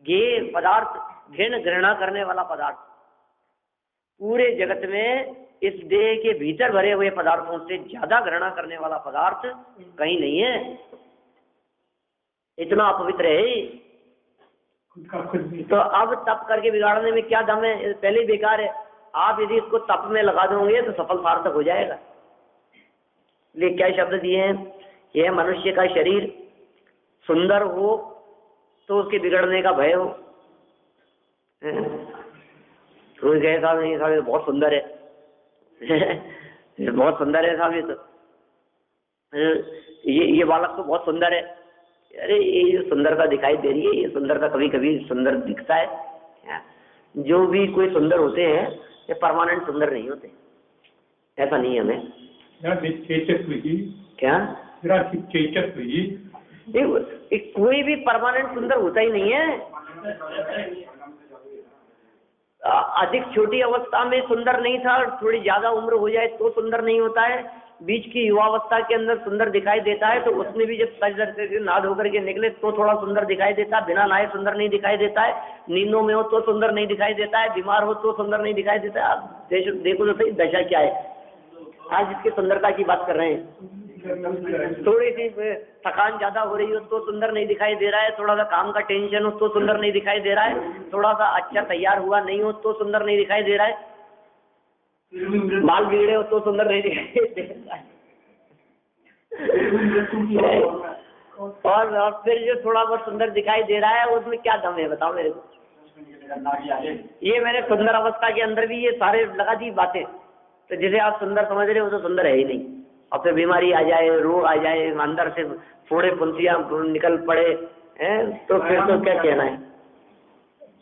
गे पदार्थ, घृणा करने वाला पदार्थ पूरे जगत में इस देह के भीतर भरे हुए पदार्थों से ज्यादा घृणा करने वाला पदार्थ कहीं नहीं है। इतना अपवित्र है। तो अब तप करके बिगाड़ने में क्या दम है, पहले ही बेकार है। आप यदि इसको तप में लगा दोगे तो सफल सार्थक हो जाएगा। ये क्या शब्द दिए हैं, यह मनुष्य का शरीर सुंदर हो तो उसके बिगड़ने का भय हो। कोई कहे साहब नहीं साहब ये बहुत सुंदर है, बहुत सुंदर है साहब, ये तो ये बालक तो बहुत सुंदर है। अरे ये सुंदरता दिखाई दे रही है, ये सुंदरता कभी कभी सुंदर दिखता है। जो भी कोई सुंदर होते हैं ये परमानेंट सुंदर नहीं होते, ऐसा नहीं है हमें। क्या कोई भी परमानेंट सुंदर होता ही नहीं है। अधिक छोटी अवस्था में सुंदर नहीं था, थोड़ी ज्यादा उम्र हो जाए तो सुंदर नहीं होता है, बीच की युवावस्था के अंदर सुंदर दिखाई देता है, तो उसमें भी जब सज करके नाद होकर के निकले तो थोड़ा सुंदर दिखाई देता है, बिना नहाए सुंदर नहीं दिखाई देता है, नींदों में हो तो सुंदर नहीं दिखाई देता है, बीमार हो तो सुंदर नहीं दिखाई देता है। आप देखो तो सही दशा क्या है आज इसकी सुंदरता की बात कर रहे हैं। थोड़ी सी थकान ज्यादा हो रही हो तो सुंदर नहीं दिखाई दे रहा है, थोड़ा सा काम का टेंशन हो तो सुंदर नहीं दिखाई दे रहा है, थोड़ा सा अच्छा तैयार हुआ नहीं हो तो सुंदर नहीं दिखाई दे रहा है, बाल बिगड़े हो तो सुंदर नहीं दिखाई दे रहा है। और फिर जो थोड़ा बहुत सुंदर दिखाई दे रहा है उसमें क्या दम है बताओ मेरे को। ये मैंने सुंदर अवस्था के अंदर भी ये सारे लगा दी बातें, तो जिसे आप सुंदर समझ रहे हो तो सुंदर है ही नहीं। और फिर बीमारी आ जाए, रोग आ जाए, अंदर से फोड़े फुंसियां निकल पड़े हैं, तो फिर तो क्या कहना है,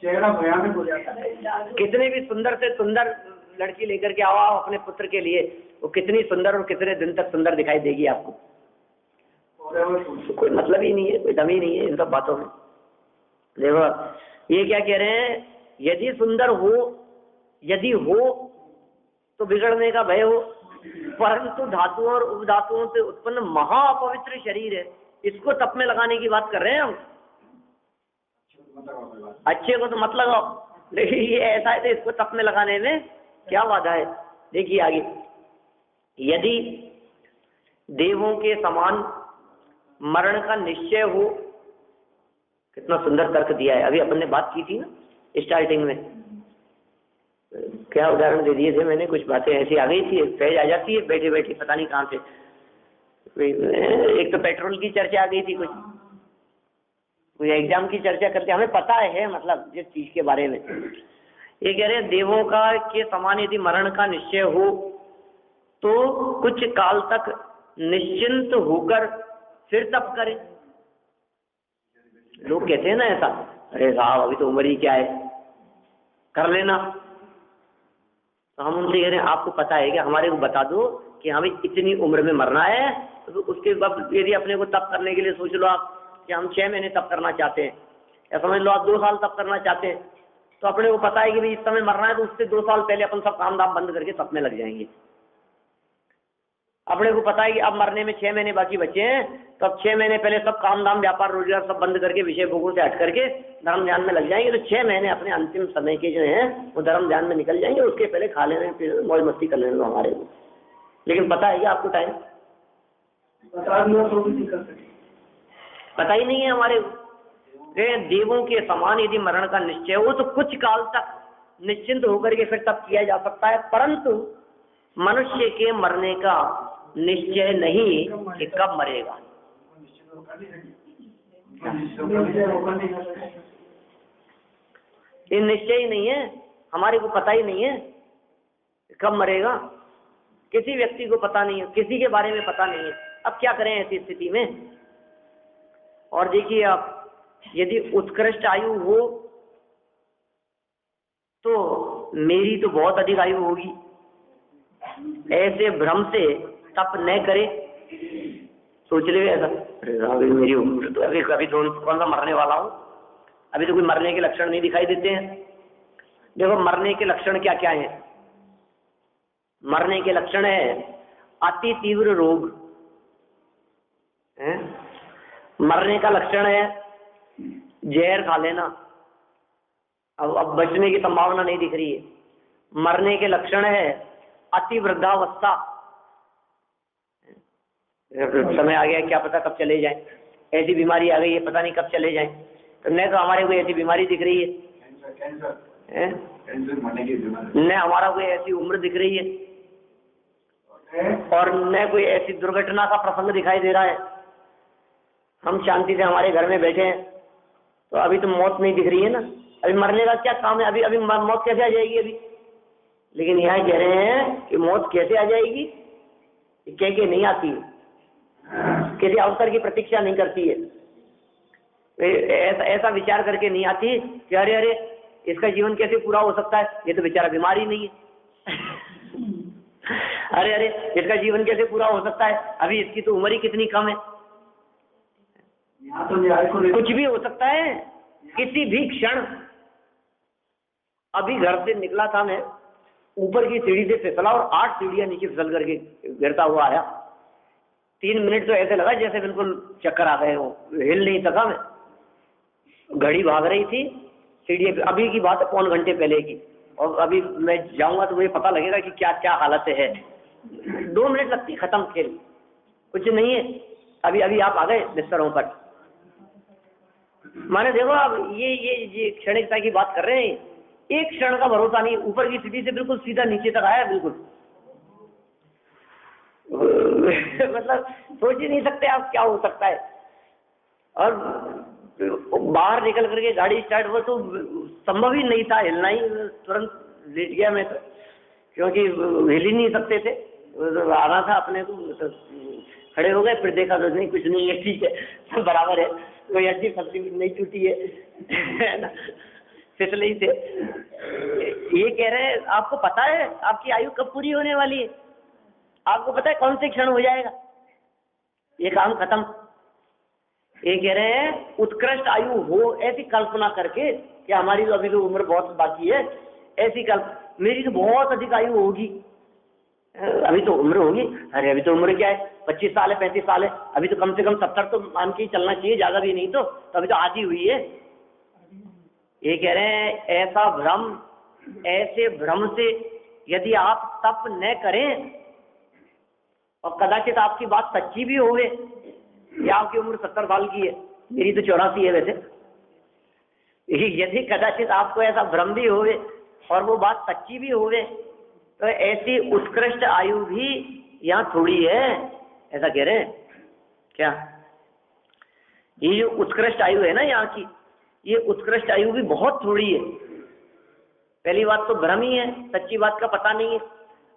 चेहरा भयानक हो जाता है। कितने भी सुंदर से सुंदर लड़की लेकर के आओ अपने पुत्र के लिए, वो कितनी सुंदर और कितने दिन तक सुंदर दिखाई देगी आपको, कोई मतलब ही नहीं है, कोई दम ही नहीं है इन सब बातों में। देखो ये क्या कह रहे हैं, यदि सुंदर हो, यदि हो तो बिगड़ने का भय हो, परंतु धातुओं और उपधातुओं से उत्पन्न महापवित्र शरीर है, इसको तप में लगाने की बात कर रहे हैं हम। अच्छे को तो मत लगाओ, लेकिन ये ऐसा है तो इसको तप में लगाने में क्या बाधा है। देखिए आगे, यदि देवों के समान मरण का निश्चय हो, कितना सुंदर तर्क दिया है। अभी अपन ने बात की थी ना स्टार्टिंग में, क्या उदाहरण दे दिए थे मैंने, कुछ बातें ऐसी आ गई थी, सहज आ जाती है बैठे बैठे पता नहीं कहाँ से। एक तो पेट्रोल की चर्चा आ गई थी, कुछ एग्जाम की चर्चा करते, हमें पता है मतलब जिस चीज के बारे में। ये कह रहे हैं देवों का के समान यदि मरण का निश्चय हो तो कुछ काल तक निश्चिंत होकर फिर तप करें। लोग कहते हैं ना ऐसा, अरे साहब अभी तो उम्र ही क्या है, कर लेना। तो हम उनसे कह रहे हैं आपको पता है कि हमारे को बता दो कि हमें इतनी उम्र में मरना है, तो उसके बाद यदि अपने को तप करने के लिए सोच लो आप कि हम 6 महीने तप करना चाहते हैं, या समझ लो आप 2 साल तप करना चाहते हैं, तो अपने को पता है कि भाई इस समय मरना है, तो उससे 2 साल पहले अपन सब काम धाम बंद करके तप में लग जाएंगे। अपने को पता है कि अब मरने में 6 महीने बाकी बचे हैं, तो अब 6 महीने पहले सब काम धाम व्यापार रोजगार सब बंद करके विषय भोगों से हट करके धर्म ध्यान में लग जाएंगे। तो 6 महीने अपने अंतिम समय के जो हैं वो धर्म ध्यान में निकल जाएंगे, उसके पहले खा लेने फिर मौज मस्ती कर लेने हमारे को। लेकिन पता है क्या आपको टाइम पता ही नहीं है हमारे को। देवों के समान यदि मरण का निश्चय हो तो कुछ काल तक निश्चिंत होकर के फिर तप किया जा सकता है, परंतु मनुष्य के मरने का निश्चय नहीं कि कब मरेगा। ये निश्चय ही नहीं है, हमारे को पता ही नहीं है कब मरेगा, किसी व्यक्ति को पता नहीं है, किसी के बारे में पता नहीं है। अब क्या करें ऐसी स्थिति में। और देखिए आप, यदि उत्कृष्ट आयु हो तो मेरी तो बहुत अधिक आयु होगी, ऐसे भ्रम से तप न करे। सोच ले ऐसा, अरे मेरी उम्र तो अभी कभी कौन सा मरने वाला हूँ, अभी तो कोई मरने के लक्षण नहीं दिखाई देते हैं। देखो मरने के लक्षण क्या क्या है। मरने के लक्षण है अति तीव्र रोग है, मरने का लक्षण है जहर खा लेना, अब बचने की संभावना नहीं दिख रही है। मरने के लक्षण है अति वृद्धावस्था, समय आ गया क्या पता कब चले जाए, ऐसी बीमारी आ गई है पता नहीं कब चले जाए। तो न तो हमारे कोई ऐसी बीमारी दिख रही है, न हमारा कोई ऐसी उम्र दिख रही है, और न कोई ऐसी दुर्घटना का प्रसंग दिखाई दे रहा है। हम शांति से हमारे घर में बैठे हैं, तो अभी तो मौत नहीं दिख रही है ना, अभी मरने का क्या काम है, अभी अभी मौत कैसे आ जाएगी अभी। लेकिन यहाँ कह रहे हैं कि मौत कैसे आ जाएगी, कह के नहीं आती है, किसी अवसर की प्रतीक्षा नहीं करती है, ऐसा विचार करके नहीं आती कि अरे अरे इसका जीवन कैसे पूरा हो सकता है, ये तो बेचारा बीमार ही नहीं है। अरे अरे इसका जीवन कैसे पूरा हो सकता है, अभी इसकी तो उम्र ही कितनी कम है। कुछ भी हो सकता है किसी भी क्षण। अभी घर से निकला था मैं, ऊपर की सीढ़ी से फिसला और 8 सीढ़ियां नीचे फिसल करके गिरता हुआ आया। 3 मिनट तो ऐसे लगा जैसे बिल्कुल चक्कर आ गए हो, हिल नहीं सका मैं। घड़ी भाग रही थी, सीढ़ी अभी की बात है 1.25 घंटे पहले की, और अभी मैं जाऊंगा तो मुझे पता लगेगा कि क्या क्या हालत है। 2 मिनट लगती, खत्म खेल, कुछ नहीं है। अभी अभी आप आ गए बिस्तरों पर। माने देखो आप ये क्षणिकता की बात कर रहे हैं, एक क्षण का भरोसा नहीं। ऊपर की सीढ़ी से बिल्कुल सीधा नीचे तक आया, बिल्कुल मतलब सोच ही नहीं सकते आप क्या हो सकता है। और बाहर निकल करके गाड़ी स्टार्ट हुआ तो संभव ही नहीं था हिलना ही, तुरंत लेट गया मैं तो, क्योंकि हिल ही नहीं सकते थे। आना था अपने को, तो खड़े हो गए, फिर देखा तो नहीं, कुछ नहीं है, ठीक है, सब बराबर है, कोई हड्डी फसली नहीं टूटी है ना, फिसले ही थे। ये कह रहे हैं आपको पता है आपकी आयु कब पूरी होने वाली है? आपको पता है कौन से क्षण हो जाएगा ये काम खत्म? ये कह रहे हैं उत्कृष्ट आयु हो ऐसी कल्पना करके कि हमारी तो अभी तो उम्र बहुत बाकी है, ऐसी मेरी तो बहुत अधिक आयु होगी, अभी तो उम्र होगी। अरे अभी तो उम्र क्या है, 25 साल है, 35 साल है, अभी तो कम से कम 70 तो मान के चलना चाहिए, ज्यादा भी नहीं, तो अभी तो आधी हुई है। ये कह रहे हैं ऐसा भ्रम, ऐसे भ्रम से यदि आप तप न करें, और कदाचित आपकी बात सच्ची भी होवे कि आपकी उम्र 70 साल की है, मेरी तो 84 है वैसे, यदि कदाचित आपको ऐसा भ्रम भी होवे और वो बात सच्ची भी होवे, तो ऐसी उत्कृष्ट आयु भी यहाँ थोड़ी है, ऐसा कह रहे हैं क्या? ये जो उत्कृष्ट आयु है ना यहाँ की, ये उत्कृष्ट आयु भी बहुत थोड़ी है। पहली बात तो भ्रम ही है, सच्ची बात का पता नहीं है,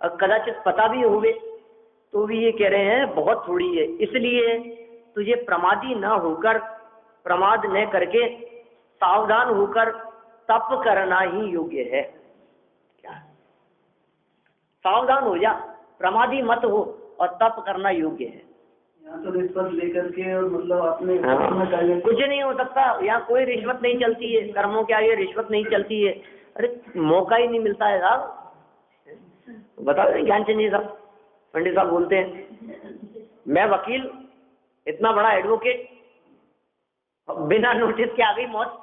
और कदाचित पता भी होवे तो भी ये कह रहे हैं बहुत थोड़ी है। इसलिए तुझे प्रमादी न होकर, प्रमाद न करके, सावधान होकर तप करना ही योग्य है। क्या? सावधान हो जा, प्रमादी मत हो, और तप करना योग्य है। यहाँ तो रिश्वत लेकर के और मतलब आपने कुछ नहीं हो सकता, यहाँ कोई रिश्वत नहीं चलती है, कर्मों के आगे रिश्वत नहीं चलती है। अरे मौका ही नहीं मिलता है साहब, बता दें ज्ञानचंद जी साहब, पंडित साहब बोलते हैं, मैं वकील, इतना बड़ा एडवोकेट, बिना नोटिस के आ गई मौत।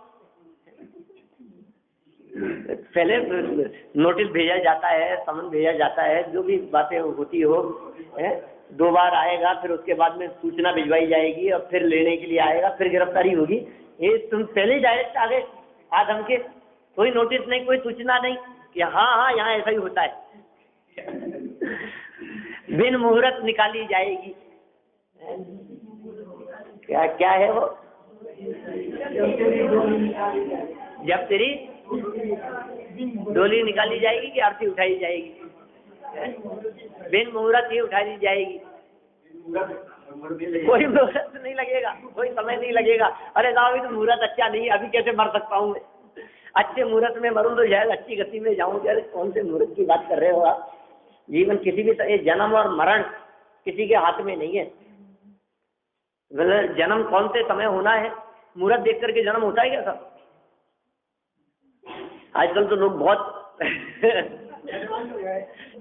पहले नोटिस भेजा जाता है, समन भेजा जाता है, जो भी बातें होती हो है, 2 बार आएगा, फिर उसके बाद में सूचना भिजवाई जाएगी, और फिर लेने के लिए आएगा, फिर गिरफ्तारी होगी। ये तुम पहले ही डायरेक्ट आ गए आदम के, कोई नोटिस नहीं, कोई सूचना नहीं कि हाँ यहाँ ऐसा ही होता है। बिन मुहूर्त निकाली जाएगी, क्या क्या है वो, जब तेरी डोली निकाली जाएगी कि आरती उठाई जाएगी, बिन मुहूर्त ही उठाई जाएगी। कोई मुहूर्त नहीं लगेगा, कोई समय नहीं लगेगा। अरे साहब तो मुहूर्त अच्छा नहीं है, अभी कैसे मर सकता हूँ मैं? अच्छे मुहूर्त में मरूं तो शायद अच्छी गति में जाऊं। अरे कौन से मुहूर्त की बात कर रहे हो आप? जीवन किसी भी जन्म और मरण किसी के हाथ में नहीं है। मतलब जन्म कौन से समय होना है, मुहूर्त देख करके जन्म होता है क्या साहब? आजकल तो लोग बहुत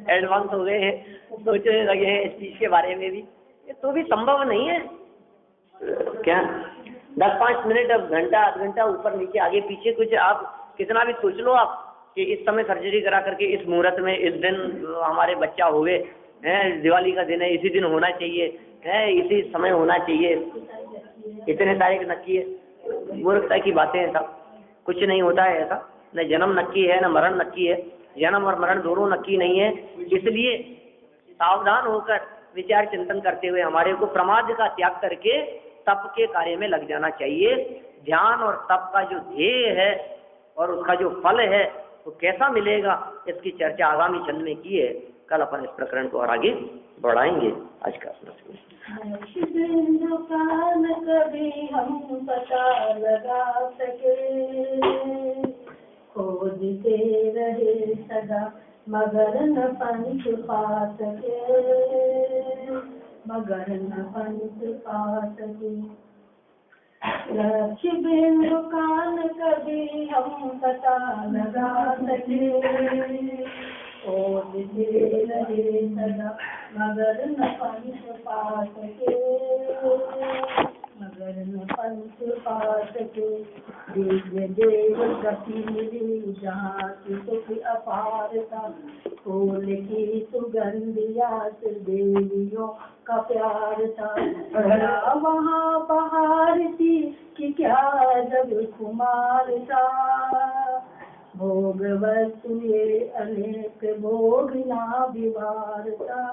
एडवांस हो गए हैं, सोचने लगे हैं इस चीज के बारे में भी। ये तो भी संभव नहीं है क्या? 10-5 मिनट, अब घंटा, आध घंटा ऊपर नीचे आगे पीछे कुछ आप कितना भी सोच लो आप कि इस समय सर्जरी करा करके इस मुहूर्त में इस दिन हमारे बच्चा हुए हैं, दिवाली का दिन है, इसी दिन होना चाहिए है, इसी समय होना चाहिए, इतने तारीख नक्की है। मूर्खता की बातें हैं सब, कुछ नहीं होता है ऐसा। न जन्म नक्की है, न मरण नक्की है, जन्म और मरण दोनों नक्की नहीं है। इसलिए सावधान होकर विचार चिंतन करते हुए हमारे को प्रमाद का त्याग करके तप के कार्य में लग जाना चाहिए। ध्यान और तप का जो ध्येय है और उसका जो फल है वो कैसा मिलेगा, इसकी चर्चा आगामी छंद में की है। कल अपन इस प्रकरण को और आगे बढ़ाएंगे। आज का कभी हम पता लगा सके, खोजते रहे सदा मगर न पंच पा सके, मगर न पंच पा सके। लक्ष्य बिंदु कान कभी हम पता लगा सके, के रहे सदा, मगर न पंथ पा सके, मगर न पंथ पा सके। दिव्य देव गति मिली जहाँ की सुख अपारता, फूल की सुगंधिया से देवियों का प्यार था। भला वहाँ बहार थी कि क्या जब कुमार था, भोग वस्तु ये अनेक भोग ना विवार था,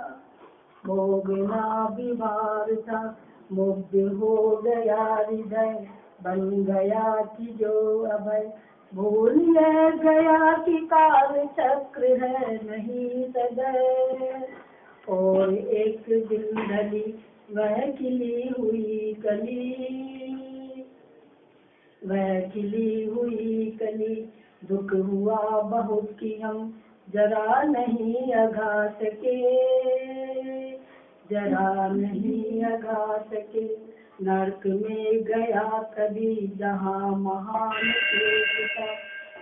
भोग ना विवार था। मुग्ध हो गया हृदय, बन गया कि जो अभय, भूल गया कि काल चक्र है नहीं सदै। और एक दिन ढली वह खिली हुई कली, वह खिली हुई कली, दुख हुआ बहुत कि हम जरा नहीं अघा सके, जरा नहीं अघा सके। नरक में गया कभी जहाँ महान एक था,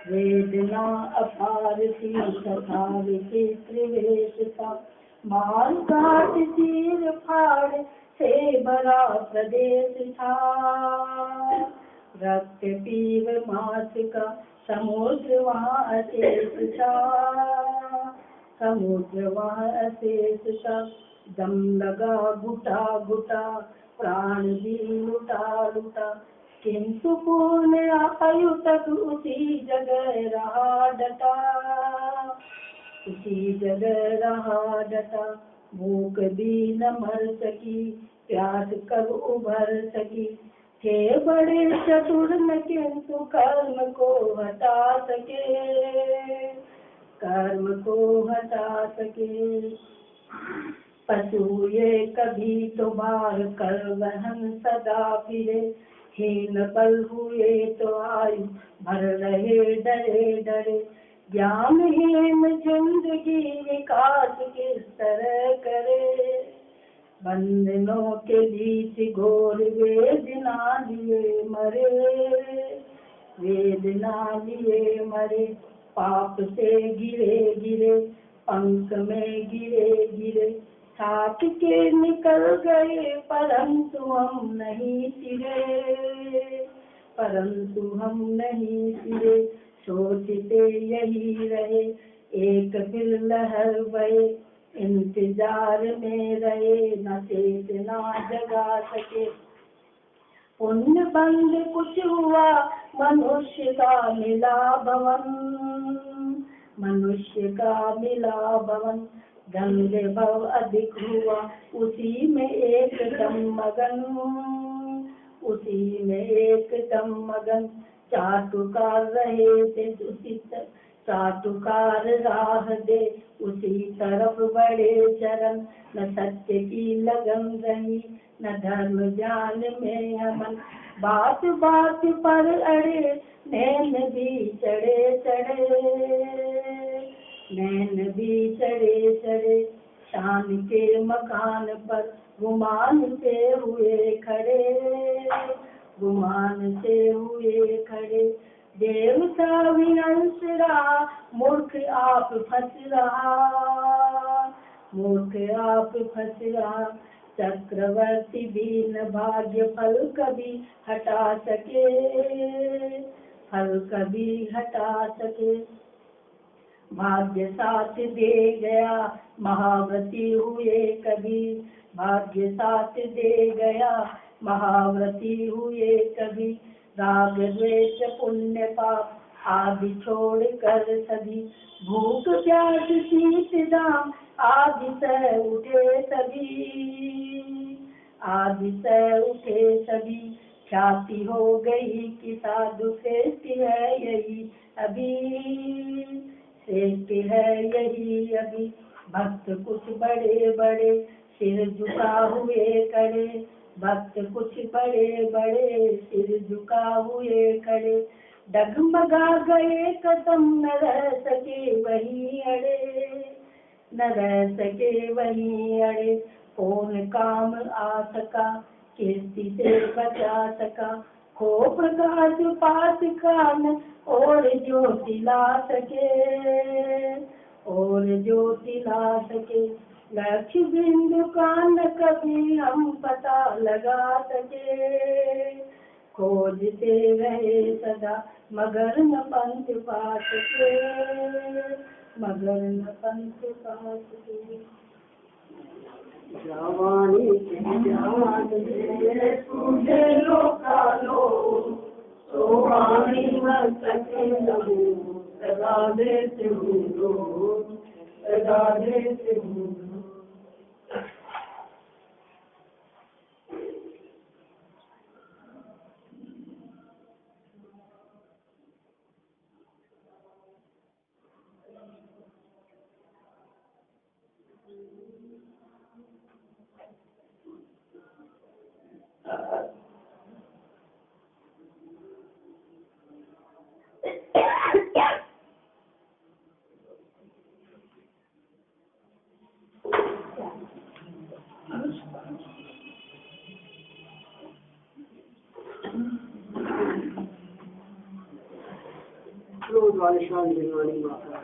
वेदना अपार थी तथा विचित्र वेश था। मार काट चीर फाड़ से भरा प्रदेश था, रक्त पीव मास का समुद्र वहाँ अशेष था, समुद्र वहाँ अशेष था। दम लगा घुटा घुटा, प्राण भी लुटा लुटा, किंतु पूर्ण आयु तक उसी जगह रहा डटा, उसी जगह रहा डटा। भूख भी न मर सकी, प्यास कब उभर सकी, थे बड़े चतुर न किंतु कर्म को हटा सके, कर्म को हटा सके। पशु ये कभी तो मार कर वहन सदा फिरे, हीन बल हुए तो आयु भर रहे डरे डरे। ज्ञानहीन जिंदगी विकास किस तरह करे, बंधनों के बीच घोर वेदना लिए मरे, वेदना लिए मरे। पाप से गिरे गिरे, पंख में गिरे गिरे, छात के निकल गए परंतु हम नहीं सिरे, परंतु हम नहीं सिरे। सोचते यही रहे एक फिर लहर बहे, इंतजार में रहे न चेतना जगा सके। पुण्य बंद कुछ हुआ मनुष्य का मिला भवन, मनुष्य का मिला भवन। गंगे भव अधिक हुआ उसी में एक दम मगन, उसी में एक दम मगन। चाटुकार रहे थे उसी चाटुकार राह दे उसी तरफ बड़े चरण। न सत्य की लगन रही न धर्म ज्ञान में अमन, बात बात पर अड़े नैन भी चढ़े चढ़े, नैन भी चढ़े चढ़े। शान के मकान पर गुमान से हुए खड़े, गुमान से हुए खड़े। देवता विनंस रहा मूर्ख आप फंस रहा, मूर्ख आप फंस रहा। चक्रवर्ती भी न भाग्य फल कभी हटा सके, फल कभी हटा सके। भाग्य साथ दे गया महाव्रती हुए कभी, भाग्य साथ दे गया महाव्रती हुए कभी। राग द्वेष पुण्य पाप आदि छोड़ कर सभी, भूख प्यास शीत दाम आदि सह उठे सभी, आदि सह उठे सभी। ख्याति हो गई कि साधु श्रेष्ठ है यही अभी, श्रेष्ठ है यही अभी। भक्त कुछ बड़े बड़े सिर झुका हुए खड़े, भक्त कुछ बड़े बड़े सिर झुका हुए खड़े। डगमगा गए कदम न रह सके वही अड़े, न रह सके वही अड़े। कौन काम आ सका कीर्ति से बचा सका, खो प्रकाश पास कान और ज्योति ला सके, और ज्योति ला सके, लक्ष्य बिंदु का न कभी हम पता लगा सके। खोजते रहे सदा मगर न पंथ पा सके, मगर न पंथ पा सके। जवानी के जवान में तुझे लो कालो, सोहानी मत सके लहू, सदा देते हूँ, सदा देते हूँ। वालिशान निर्माणी माता